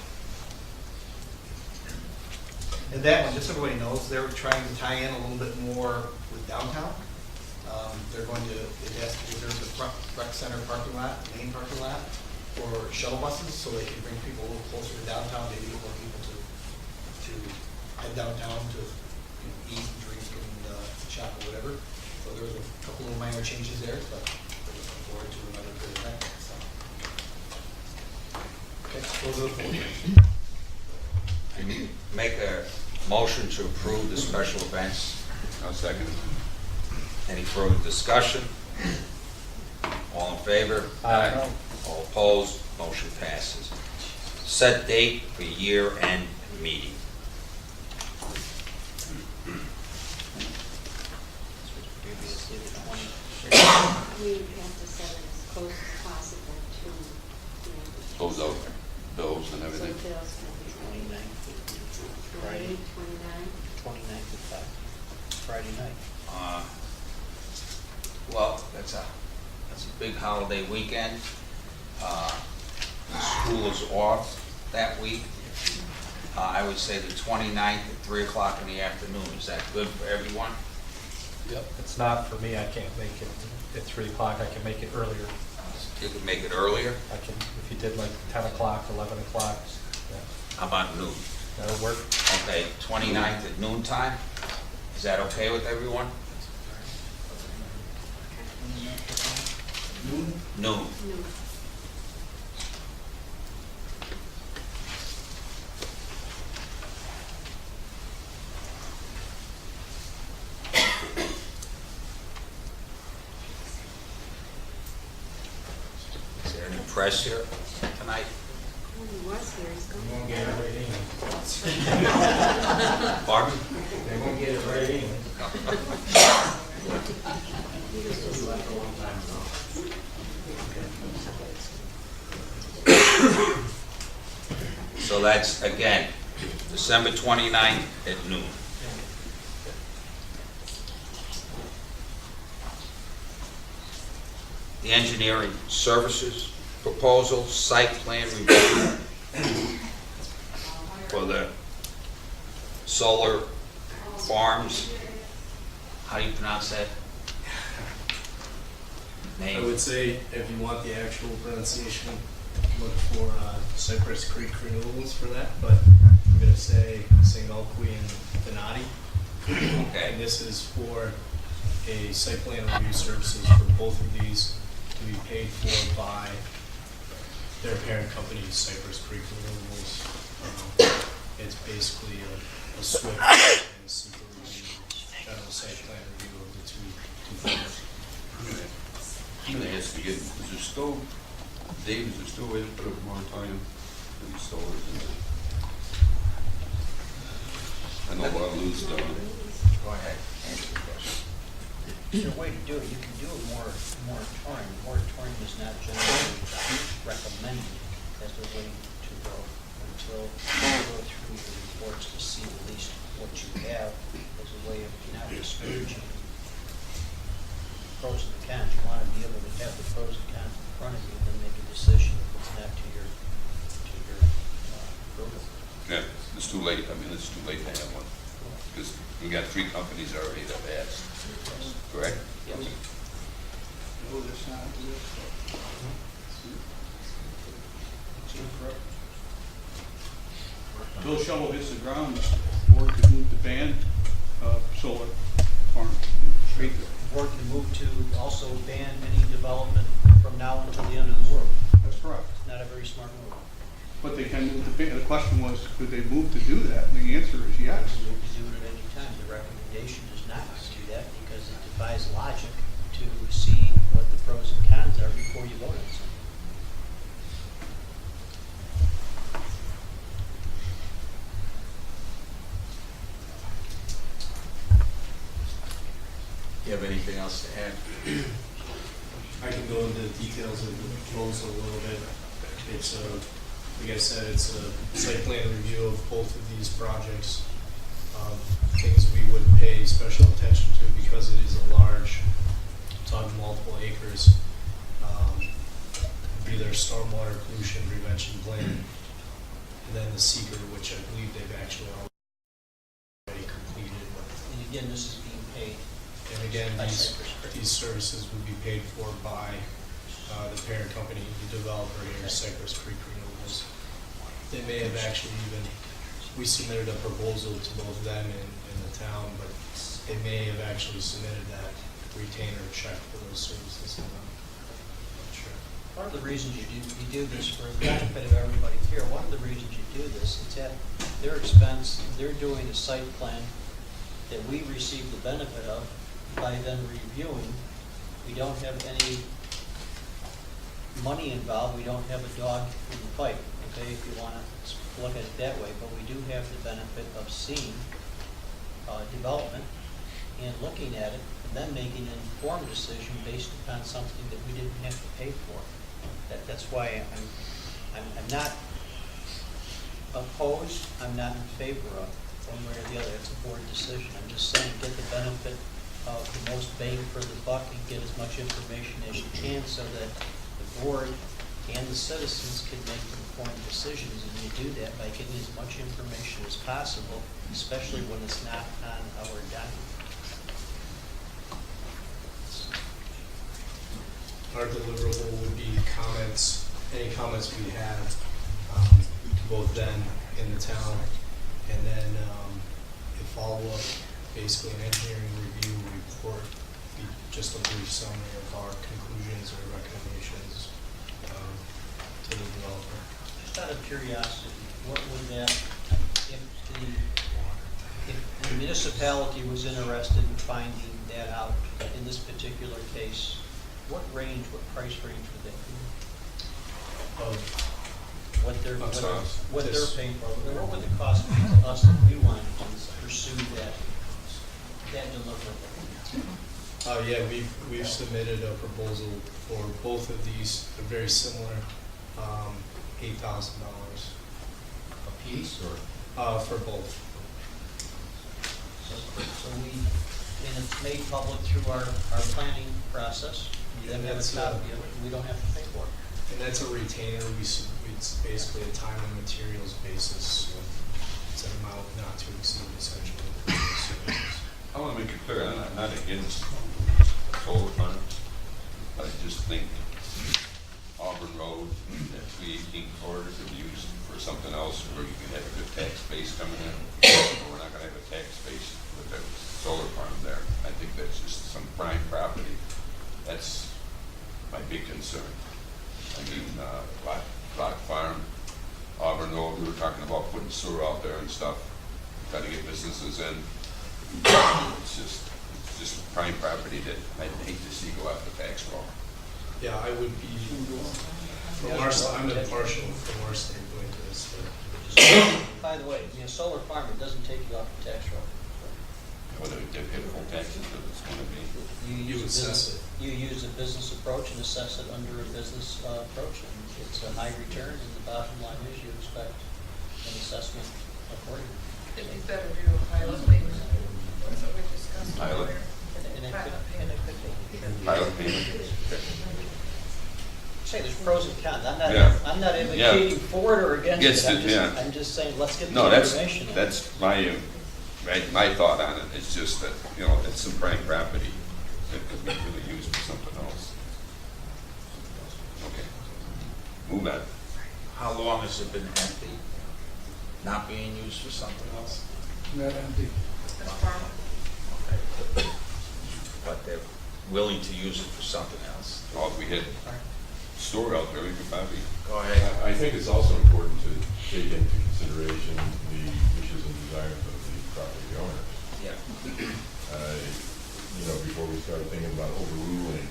And that one, just so everybody knows, they're trying to tie in a little bit more with downtown. They've asked to reserve the front rec center parking lot, the main parking lot, for shuttle buses, so they can bring people a little closer to downtown, maybe more people to head downtown to eat and drink and shop or whatever. So there was a couple of minor changes there, but we're looking forward to another good event. So. Okay, those are the 4. Make a motion to approve the special events. I'll second it. Any further discussion? All in favor? Aye. All opposed? Motion passes. Set date for year-end meeting. say the 20. We have to set it as close as possible to, Close out bills and So everything. Phil's gonna be 29th, Friday, 29. 29th at 5, Friday night. Well, that's a big holiday weekend. School is off that week. I would say the 29th at 3 o'clock in the afternoon. Is that good for everyone? Yep. It's not for me, I can't make it at 3 o'clock, I can make it earlier. You could make it earlier? I can, if you did like 10 o'clock, 11 o'clock, yeah, How about noon? that'll work. Okay, 29th at noon time? Is that okay with everyone? Noon? Noon. No. Is there any press here tonight? Oh, he was here, he's gone. Won't get it right anyway. Pardon? They won't get it right anyway. So that's, again, December 29th at noon. The engineering services proposal, site plan review for the solar farms. How do you pronounce that? I Name? would say if you want the actual pronunciation, look for Cypress Creek Renewables for that, but I'm going to say St. Alqui and Donati. Okay. And this is for a site plan review services for both of these to be paid for by their parent company, Cypress Creek Renewables. It's basically a SWIP and a super review, general site plan review of the two firms. I'm gonna ask again, is there still, Dave, is there still a way to put a moratorium for these solars in there? I know Waterloo's done it. Go ahead, answer the question. There's a way to do it. You can do a moratorium. Moratorium is not generally recommended as a way to go until you go through the reports to see at least what you have as a way of not discouraging pros and cons. You want to be able to have the pros and cons in front of you and then make a decision if it's not to your approval. Yeah, it's too late, I mean, it's too late to have one, because we got 3 companies already that have asked, correct? Yes. No, that's not it. Till shovel hits the ground, the board could move to ban solar farm. The board can move to also ban any development from now until the end of the world. That's correct. Not a very smart move. But they can move to ban. The question was, could they move to do that? And the answer is yes. You can do it at any time. The recommendation is not to do that because it defies logic to see what the pros and cons are before you vote on something. Do you have anything else to add? I can go into the details of the proposal a little bit. It's like I said, it's a site plan review of both of these projects. Things we would pay special attention to because it is a large, talking multiple acres. Be their stormwater pollution prevention plan, and then the seeker, which I believe they've actually already completed. And again, this is being paid. And again, by Cypress Creek. these services would be paid for by the parent company, the developer here, Cypress Creek Renewables. They may have actually even, we submitted a proposal to both them and the town, but they may have actually submitted that retainer check for those services. I'm not sure. Part of the reasons you do this for the benefit of everybody here, one of the reasons you do this, it's at their expense, they're doing a site plan that we receive the benefit of by then reviewing. We don't have any money involved, we don't have a dog in the fight, okay, if you want to look at it that way, but we do have the benefit of seeing development and looking at it, and then making an informed decision based upon something that we didn't have to pay for. That's why I'm not opposed, I'm not in favor of, one way or the other. It's a board decision. I'm just saying, get the benefit of the most bang for the buck and get as much information as you can so that the board and the citizens can make informed decisions. And you do that by getting as much information as possible, especially when it's not on our dime. Our deliverable would be comments, any comments we have, to both then and the town. And then a follow-up, basically an engineering review report, be just a brief summary of our conclusions or recommendations to the developer. Just out of curiosity, what would that, if the municipality was interested in finding that out in this particular case, what price range would that be? What they're paying for, what would the cost be to us if we wanted to pursue that deliverable? Yeah, we've submitted a proposal for both of these, they're very similar, $8,000 A piece, or? For both. So and it's made public through our planning process. We then have a copy of it, and we don't have to pay for it. And that's a retainer, it's basically a time and materials basis, so it's an amount not to exceed essentially. I want to make it clear, I'm not against solar farms, but I just think Auburn Road, that 318 corridor could be used for something else where you can have a good tax base coming in. We're not going to have a tax base with a solar farm there. I think that's just some prime property. That's my big concern. I mean, Rock Farm, Auburn Road, we were talking about putting sewer out there and stuff, trying to get businesses in. It's just prime property that I'd hate to see go out the tax roll. Yeah, I would be, I'm impartial from our standpoint to this. By the way, a solar farm, it doesn't take you off the tax roll. Whether it get full taxes, but it's going to be. You assess it. You use a business approach and assess it under a business approach, and it's a high return, and the bottom line is you expect an assessment accordingly. It'd be better to do a pilot payment. That's what we discussed Pilot. earlier. And it could be. Pilot payment. Say there's pros and cons. Yeah. I'm not advocating for it or against Yes, it. yeah. I'm just saying, let's get the No, information. that's my thought on it. It's just that, it's some prime property that could be really used for something else. Okay. Move on. How long has it been empty? Not being used for something else? Not empty. But they're willing to use it for something else. Or if we had store out there, we could probably. Go ahead. I think it's also important to take into consideration the wishes and desires of the property owner. Yeah. Before we start thinking about overruling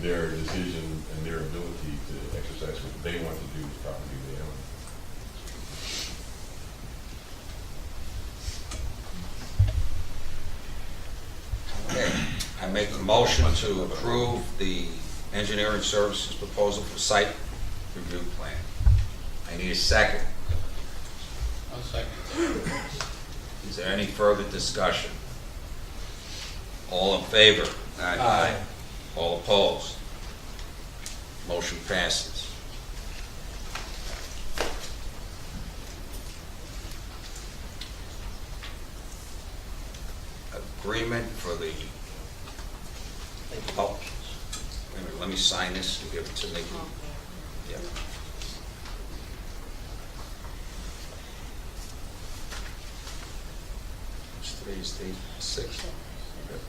their decision and their ability to exercise what they want to do with property they own. Okay. I make a motion to approve the engineering services proposal for site review plan. I need a second. I'll second. Is there any further discussion? All in favor? Aye. All opposed? Motion passes. Agreement for the, oh, wait a minute, let me sign this to give it to Nikki. Yeah. Today's date, 6th. Okay.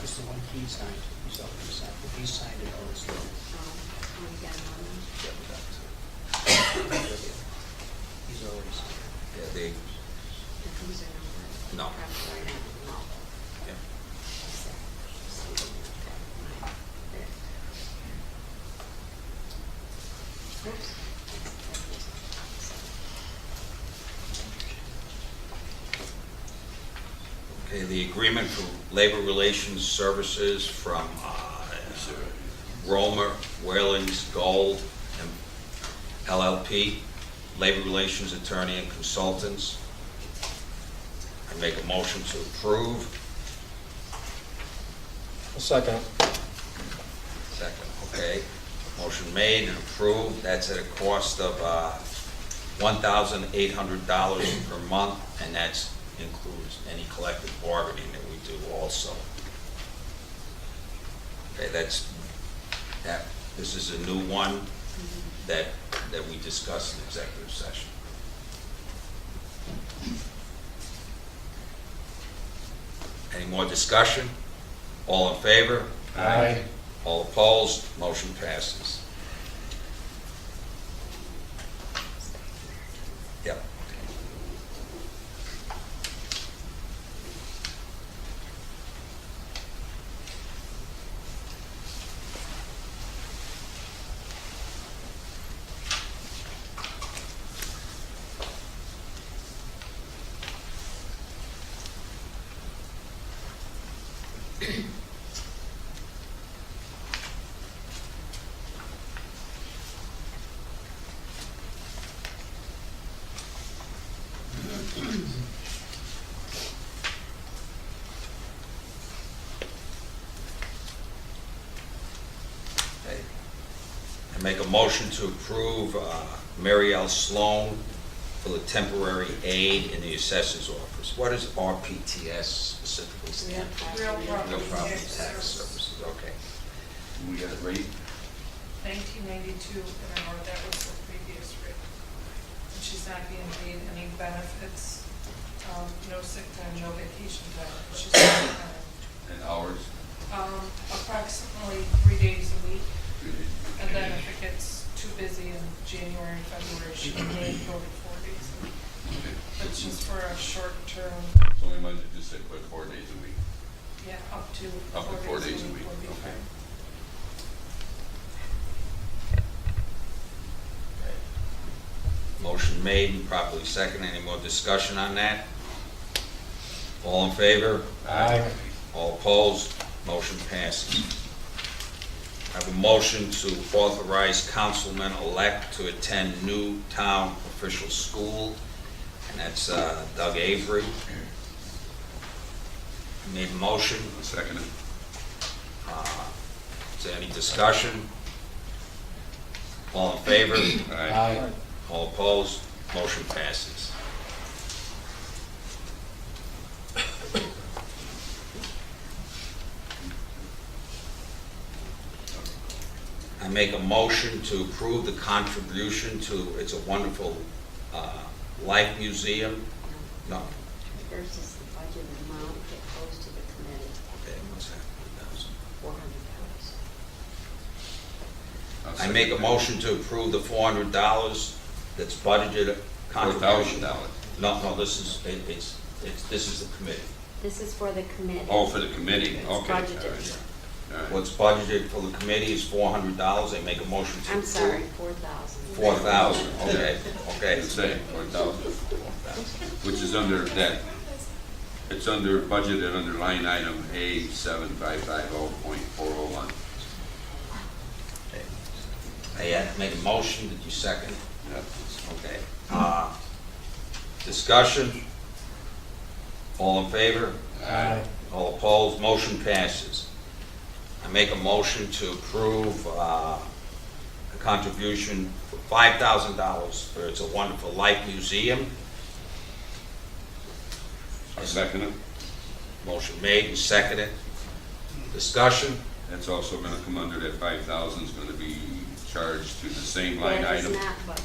It's the one he signed, he's already signed, but he signed it also. He's already signed it. Yeah, they, no. Yeah. Okay, the agreement for labor relations services from Romer, Whalings, Gold, and LLP, labor relations attorney and consultants. I make a motion to approve. A second. Second, okay. Motion made and approved. That's at a cost of $1,800 per month, and that includes any collective bargaining that we do also. Okay, this is a new one that we discussed in executive session. Any more discussion? All in favor? Aye. All opposed? Motion passes. Yep. Okay. I make a motion to approve Mary L. Sloan for the temporary aid in the assessor's office. What does RPTS specifically stand for? Real property Tax tax Services, okay. We got a rate? 1992, and I know that was the previous rate. And she's not being paid any benefits, no sick time, no vacation time. She's And hours? approximately 3 days a week. And then if it gets too busy in January and February, she can go to 4 days a week. But it's just for a short term, So we might just say put 4 days a week. yeah, up to Up to 4 days a week, would be okay. fine. Motion made and properly seconded. Any more discussion on that? All in favor? Aye. All opposed? Motion passes. I have a motion to authorize councilman-elect to attend new town official school, and that's Doug Avery. Made a motion. Second it. Is there any discussion? All in favor? Aye. All opposed? Motion passes. I make a motion to approve the contribution to It's a Wonderful Life Museum. No. First is the budget amount that goes to the committee, Okay, what's that? $400. I make a motion to approve the $400 that's budgeted contribution. $4,000. No, this is, this is the committee. This is for the committee. Oh, for the committee, It's okay. budgeted. All right. What's budgeted for the committee is $400. I make a motion to approve. I'm sorry, 4,000. 4,000, okay, okay. Let's say 4,000, which is under that, it's under budgeted under line item A7550.401. I make a motion, did you second? Yeah. Okay. Discussion? All in favor? Aye. All opposed? Motion passes. I make a motion to approve a contribution for $5,000 for It's a Wonderful Life Museum. I second it. Motion made and seconded. Discussion? That's also gonna come under that 5,000 is gonna be charged to the same line item. That is not budgeted.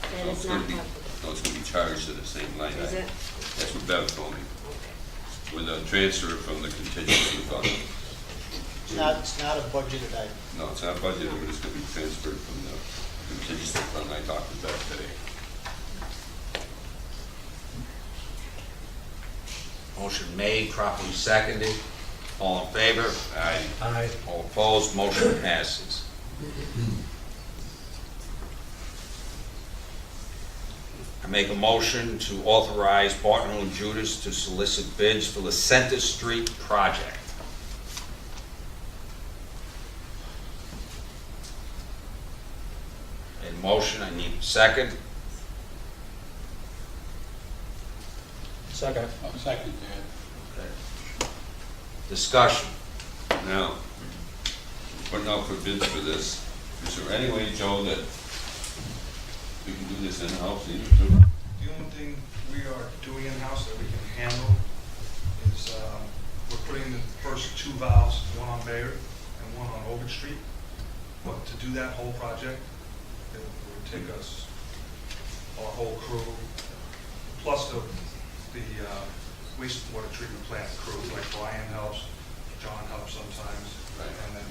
That No, is it's not gonna be- budgeted. No, it's gonna be charged to the same line Is item. it? That's what Bev told me. Okay. with a transfer from the contingency fund. It's not a budgeted item. No, it's not budgeted, but it's gonna be transferred from the contingency fund. I talked about today. Motion made, properly seconded. All in favor? Aye. Aye. All opposed, motion passes. I make a motion to authorize Barton and Judas to solicit bids for the Center Street project. In motion, I need a second. Second. I'll second that. Discussion. Now, putting out for bids for this, is there any way, Joe, that we can do this in-house either too? The only thing we are doing in-house that we can handle is, we're putting the first two valves, one on Bayard and one on Ovid Street. But to do that whole project, it would take us our whole crew, plus the wastewater treatment plant crew, like Brian helps, John helps sometimes, and then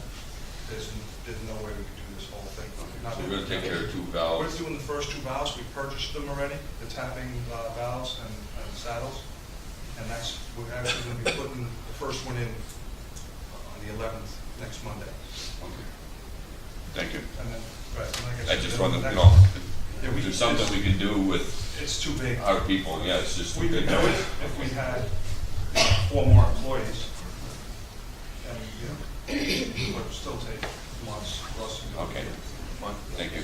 there's no way we could do this whole thing. So we're gonna take care of two valves. We're doing the first two valves, we purchased them already, the tapping valves and saddles, and we're actually gonna be putting the first one in on the 11th, next Monday. Okay. Thank you. And then, right, and like I said, just then wanted the to next- know, Yeah, if there's something we can do with It's too big. our people, yeah, it's just, we We could could do do it. it if we had 4 more employees, and, you know, it would still take months for us to do. Okay. Thank you.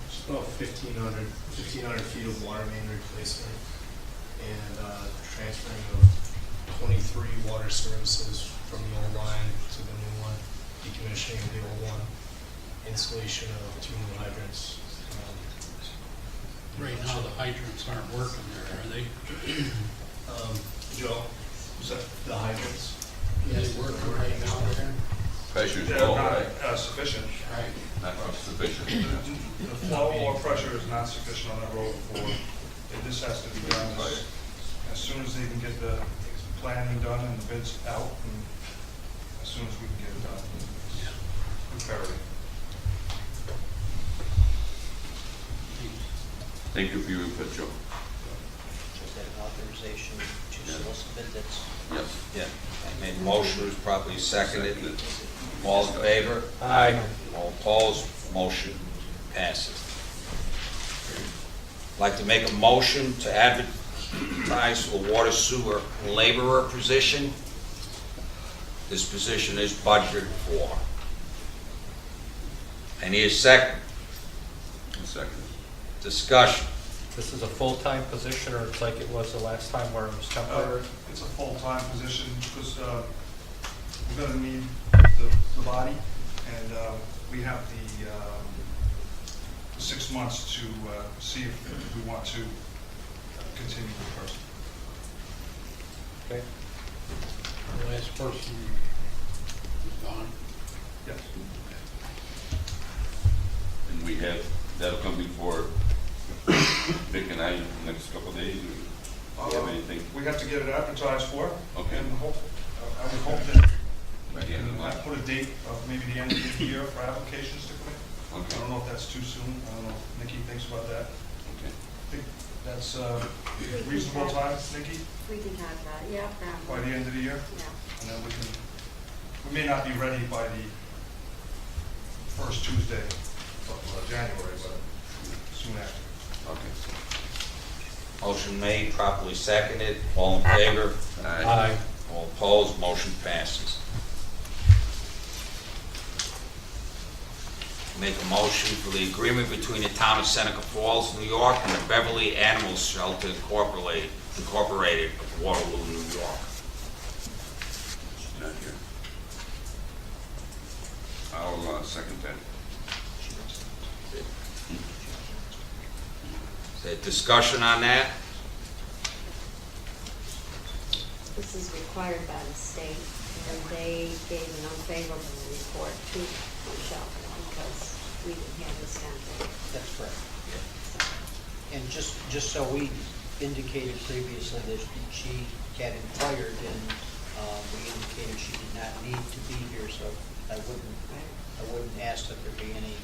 It's about 1,500 feet of water main replacement and transferring of 23 water services from the old line to the new one, decommissioning of the old one, installation of 2 new hydrants. Right now, the hydrants aren't working there, are they? Joe, was that the hydrants? Are they working right now there? Pressure's They're low, not right? sufficient. Right. Not sufficient. The flow or pressure is not sufficient on that road for, this has to be done as soon as they can get the planning done and the bids out, and as soon as we can get it done. With clarity. Thank you for your input, Joe. Is that an authorization to solicit bid? That's Yes. Yeah. I made a motion, it was properly seconded. All in favor? Aye. All opposed, motion passes. I'd like to make a motion to advertise for the water sewer laborer position. This position is budgeted for. I need a second. Second. Discussion. This is a full-time position, or it's like it was the last time where it was temporary? It's a full-time position, because we're gonna need the body, and we have the 6 months to see if we want to continue the person. Okay. The last person is gone. Yes. And we have, that'll come before Vic and I in the next couple of days. Do you have anything? We have to get it advertised for, Okay. and I would hope that By the end of the I month? put a date of maybe the end of the year for applications to come in. I Okay. don't know if that's too soon, I don't know if Nikki thinks about that. Okay. I think that's a reasonable time, Nikki, We can have that, yeah, by probably. the end of the year? Yeah. And then we may not be ready by the first Tuesday of January, but soon after. Okay. Motion made, properly seconded. All in favor? Aye. All opposed, motion passes. Make a motion for the agreement between the town of Seneca Falls, New York, and the Beverly Animal Shelter Incorporated of Waterloo, New York. She's not here. I'll second that. Is there discussion on that? This is required by the state, and they gave an unfavorable report to Michelle because we didn't have this down there. correct. And just so we indicated previously that she had inquired, and we indicated she did not need to be here, so I wouldn't ask that there be any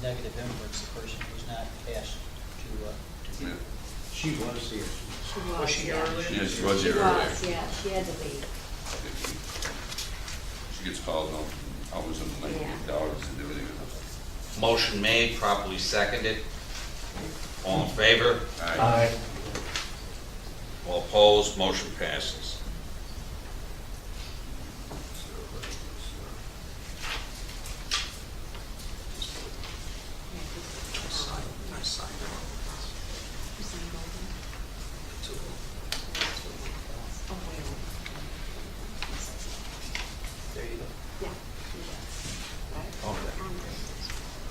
negative inference. The person was not asked to be. Yeah. She was here. Was she here earlier? Yeah, she was here She earlier. was, yeah, she had to be. She gets called on hours in the night, Yeah. hours and everything. Motion made, properly seconded. All in favor? Aye. All opposed, motion passes. There you go. Yeah. she does. Okay.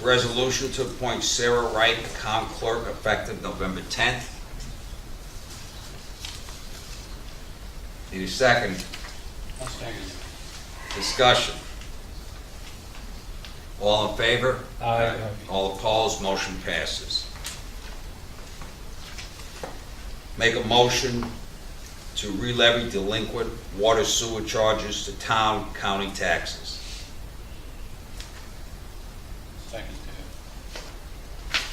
Resolution to appoint Sarah Wright, account clerk, effective November 10th. Need a second? I'll second it. Discussion. All in favor? Aye. All opposed, motion passes. Make a motion to re-levy delinquent water sewer charges to town, county taxes. Second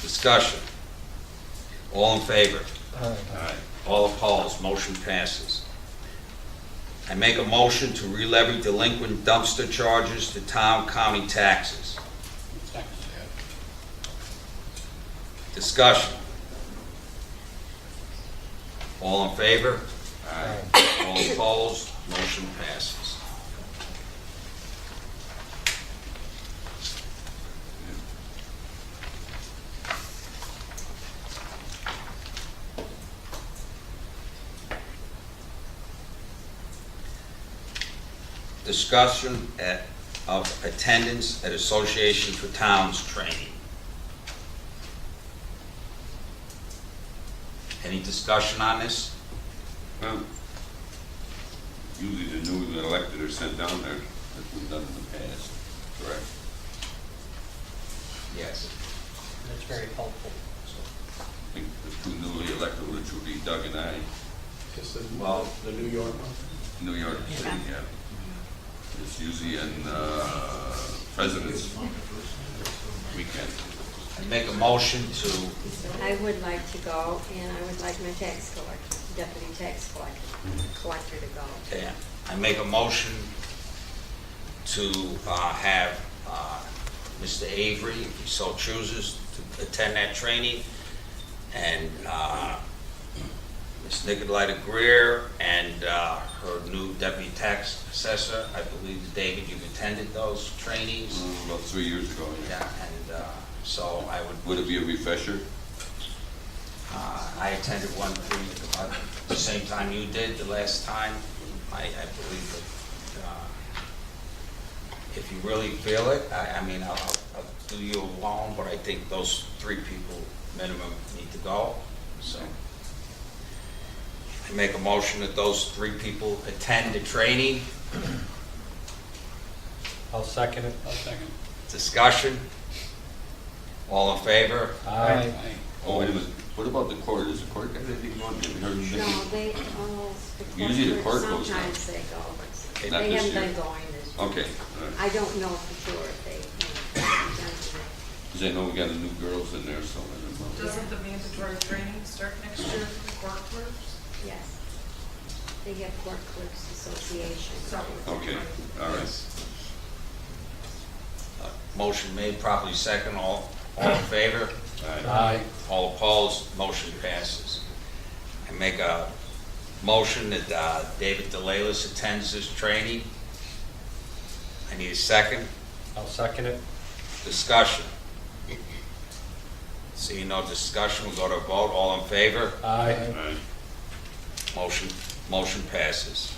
Discussion. All in favor? Aye. All opposed, motion passes. I make a motion to re-levy delinquent dumpster charges to town, county taxes. Second Discussion. All in favor? All opposed, motion passes. Discussion of attendance at Association for Towns training. Any discussion on this? Well, usually the newly elected are sent down there, as we've done in the past, correct? Yes. That's very helpful. I think the two newly elected, which would be Doug and I, Well, The New York one? New York City, yeah. It's usually in President's Weekend. I make a motion to, I would like to go, and I would like my tax collector, deputy tax collector to go. okay, I make a motion to have Mr. Avery, if he so chooses, to attend that training, and Ms. Nicolita Greer and her new deputy tax assessor. I believe, David, you've attended those trainings. About 3 years ago, yeah. Yeah, and so I would, Would it be a refresher? I attended one about the same time you did the last time. I believe that if you really feel it, I mean, I'll do you alone, but I think those 3 people minimum need to go, so. I make a motion that those 3 people attend the training. I'll second it. I'll second. Discussion. All in favor? Aye. Oh, wait a minute, what about the court? Is the court got anything going? Have you heard anything? No, they, the Usually the court, court goes down. sometimes they go, but Not they this haven't year. been going this year. Okay, all right. I don't know for sure if they, haven't done it. Because I know we got the new girls in there, so I don't know. Doesn't the mandatory training start next year for the court clerks? Yes. They have court clerks association. Okay, all right. Motion made, properly second, all in favor? Aye. All opposed, motion passes. I make a motion that David DeLaylis attends this training. I need a second. I'll second it. Discussion. Seeing no discussion, we'll go to a vote. All in favor? Aye. All right. Motion passes.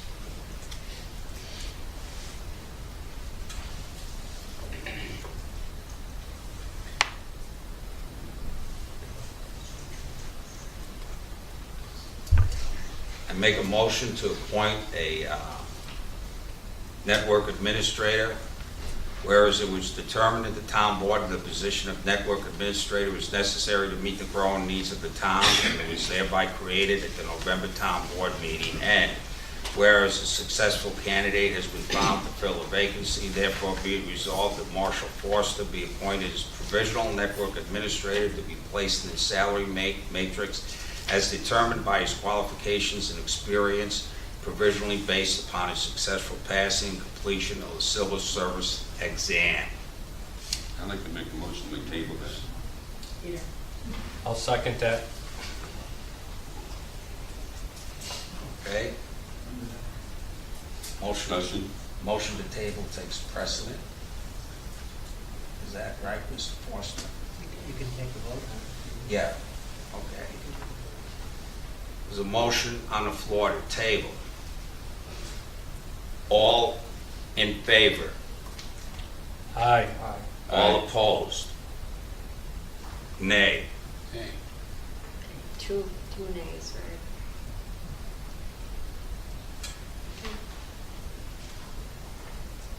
make a motion to appoint a network administrator, whereas it was determined at the town board that the position of network administrator was necessary to meet the growing needs of the town, and it was thereby created at the November town board meeting, and whereas a successful candidate has been found to fill a vacancy, therefore be it resolved that Marshall Forster be appointed as provisional network administrator to be placed in the salary matrix as determined by his qualifications and experience, provisionally based upon his successful passing and completion of the civil service exam. I'd like to make a motion to table that. I'll second that. Okay? Motion to table takes precedent. Is that right, Mr. Forster? You can take a vote on it. Yeah, okay. There's a motion on the floor to table. All in favor? Aye. All opposed? Nay. Two nays, right?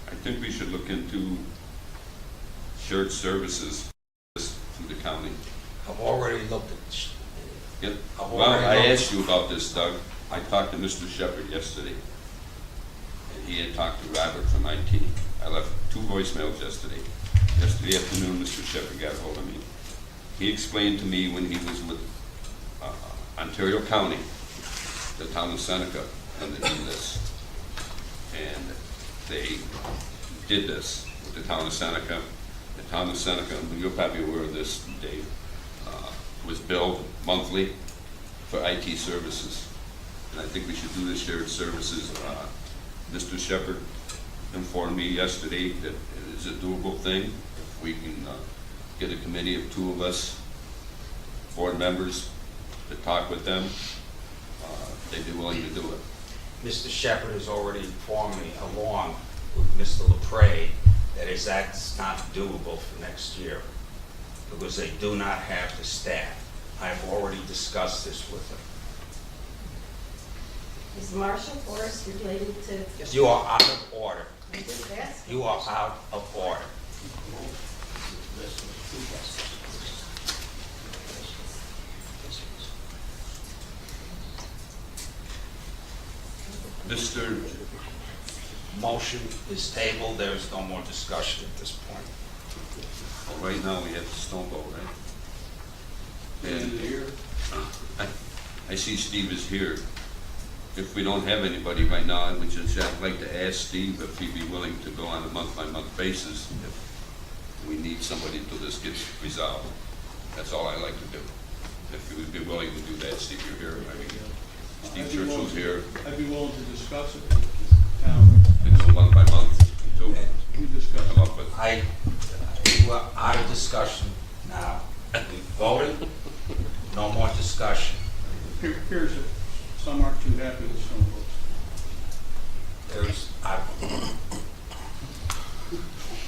I think we should look into shared services through the county. I've already looked at Yep. I've Well, already I looked- asked you about this, Doug. I talked to Mr. Shepherd yesterday, and he had talked to Robert from IT. I left 2 voicemails yesterday. Yesterday afternoon, Mr. Shepherd got hold of me. He explained to me when he was with Ontario County, the town of Seneca, and they did this. And they did this with the town of Seneca. The town of Seneca, and you're probably aware of this, Dave, was billed monthly for IT services. And I think we should do the shared services. Mr. Shepherd informed me yesterday that it is a doable thing. If we can get a committee of 2 of us, board members, to talk with them, they'd be willing to do it. Mr. Shepherd has already informed me, along with Mr. LaPrade, that that's not doable for next year, because they do not have the staff. I've already discussed this with them. Is Marshall Forest related to? You are out of order. I just asked. You are out of order. Mr. Motion is tabled. There is no more discussion at this point. Well, right now, we have the snowball, right? And I see Steve is here. If we don't have anybody right now, I would just like to ask Steve if he'd be willing to go on a month-by-month basis if we need somebody until this gets resolved. That's all I like to do. If you would be willing to do that, Steve, you're here. I mean, Steve Churchill's here. I'd be willing to discuss it with the town. It's a month-by-month until We discuss come it. up with. You are out of discussion now. We voted. No more discussion. Here's it. Some aren't too happy with some folks.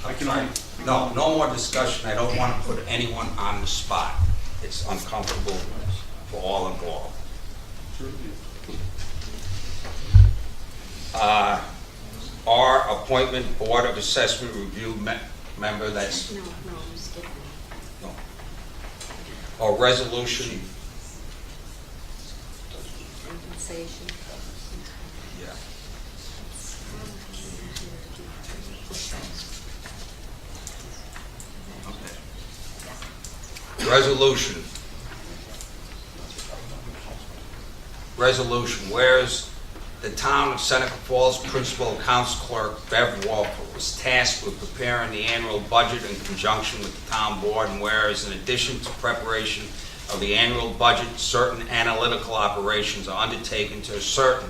I can only. No more discussion. I don't want to put anyone on the spot. It's uncomfortable for all involved. Our appointment Board of Assessment Review member, that's No, I'm skipping. a resolution. Compensation. Yeah. Resolution. Whereas the town of Seneca Falls Principal Accounts Clerk Bev Walker was tasked with preparing the annual budget in conjunction with the town board, and whereas in addition to preparation of the annual budget, certain analytical operations are undertaken to ascertain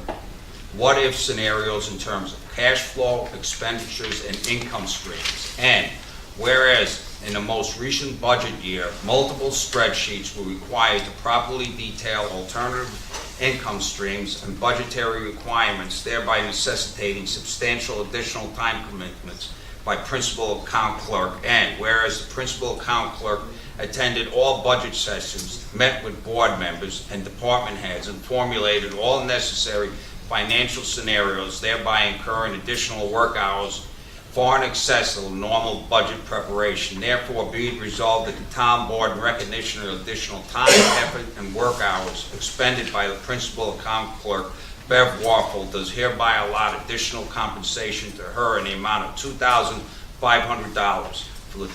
what-if scenarios in terms of cash flow, expenditures, and income streams. And whereas in the most recent budget year, multiple spreadsheets were required to properly detail alternative income streams and budgetary requirements, thereby necessitating substantial additional time commitments by principal account clerk, and whereas the principal account clerk attended all budget sessions, met with board members and department heads, and formulated all necessary financial scenarios, thereby incurring additional work hours far in excess of normal budget preparation. Therefore, be it resolved that the town board, in recognition of additional time, effort, and work hours expended by the principal account clerk, Bev Warfel, does hereby allot additional compensation to her in the amount of $2,500 for the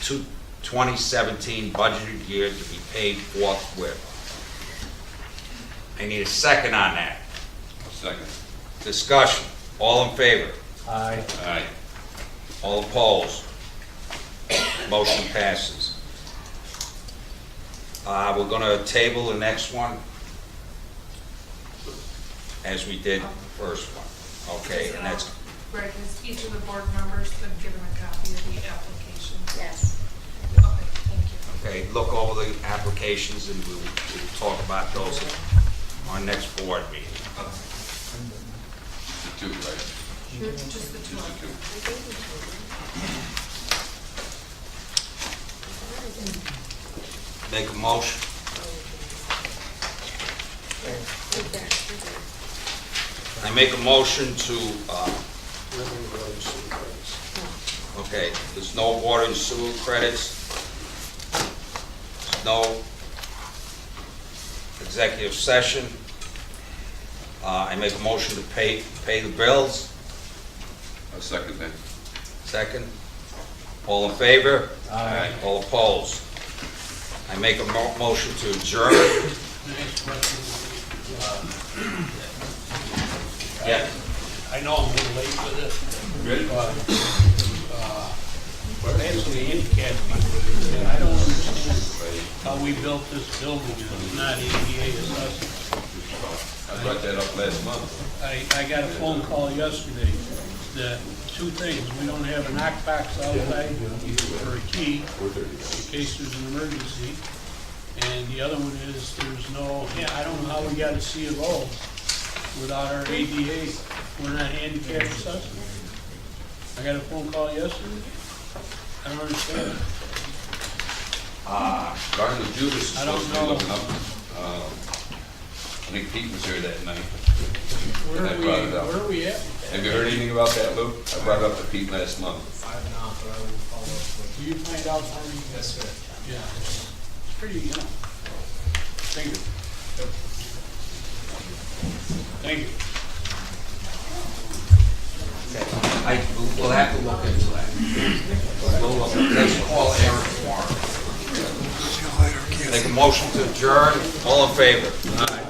2017 budgeted year to be paid forthwith. I need a second on that. Second. Discussion. All in favor? Aye. Aye. All opposed? Motion passes. We're gonna table the next one as we did the first one. Okay, and that's, Greg, has each of the board members been given a copy of the application? Yes. Okay, thank you. okay, look over the applications and we'll talk about those on our next board meeting. The two, right? Just the two. Just the two. Make a motion. I make a motion to, okay, there's no water and sewer credits, there's no executive session. I make a motion to pay the bills. I'll second that. Second. All in favor? Aye. All opposed? I make a motion to adjourn. Next question. Yeah. I know I'm a little late with it. Ready? But, we're basically handicapped people, and I don't understand how we built this building and it's not ADA assessed. I brought that up last month. I got a phone call yesterday that two things, we don't have a knockbox outside for a key in case there's an emergency. And the other one is there's no, I don't know how we got a C of O without our ADA, we're not handicap assessed. I got a phone call yesterday. I don't understand. Gardner Judas is I don't supposed to be know. looking up. I think Pete was here that night. Where I are we, brought it up. where are we at? Have you heard anything about that, Lou? I brought it up to Pete last month. I have not, but I will follow up with Do you find out for me? Yes, sir. Yeah, it's pretty, thank you. Thank you. We'll have to look into that. Let's call Aaron tomorrow. Make a motion to adjourn. All in favor? Aye.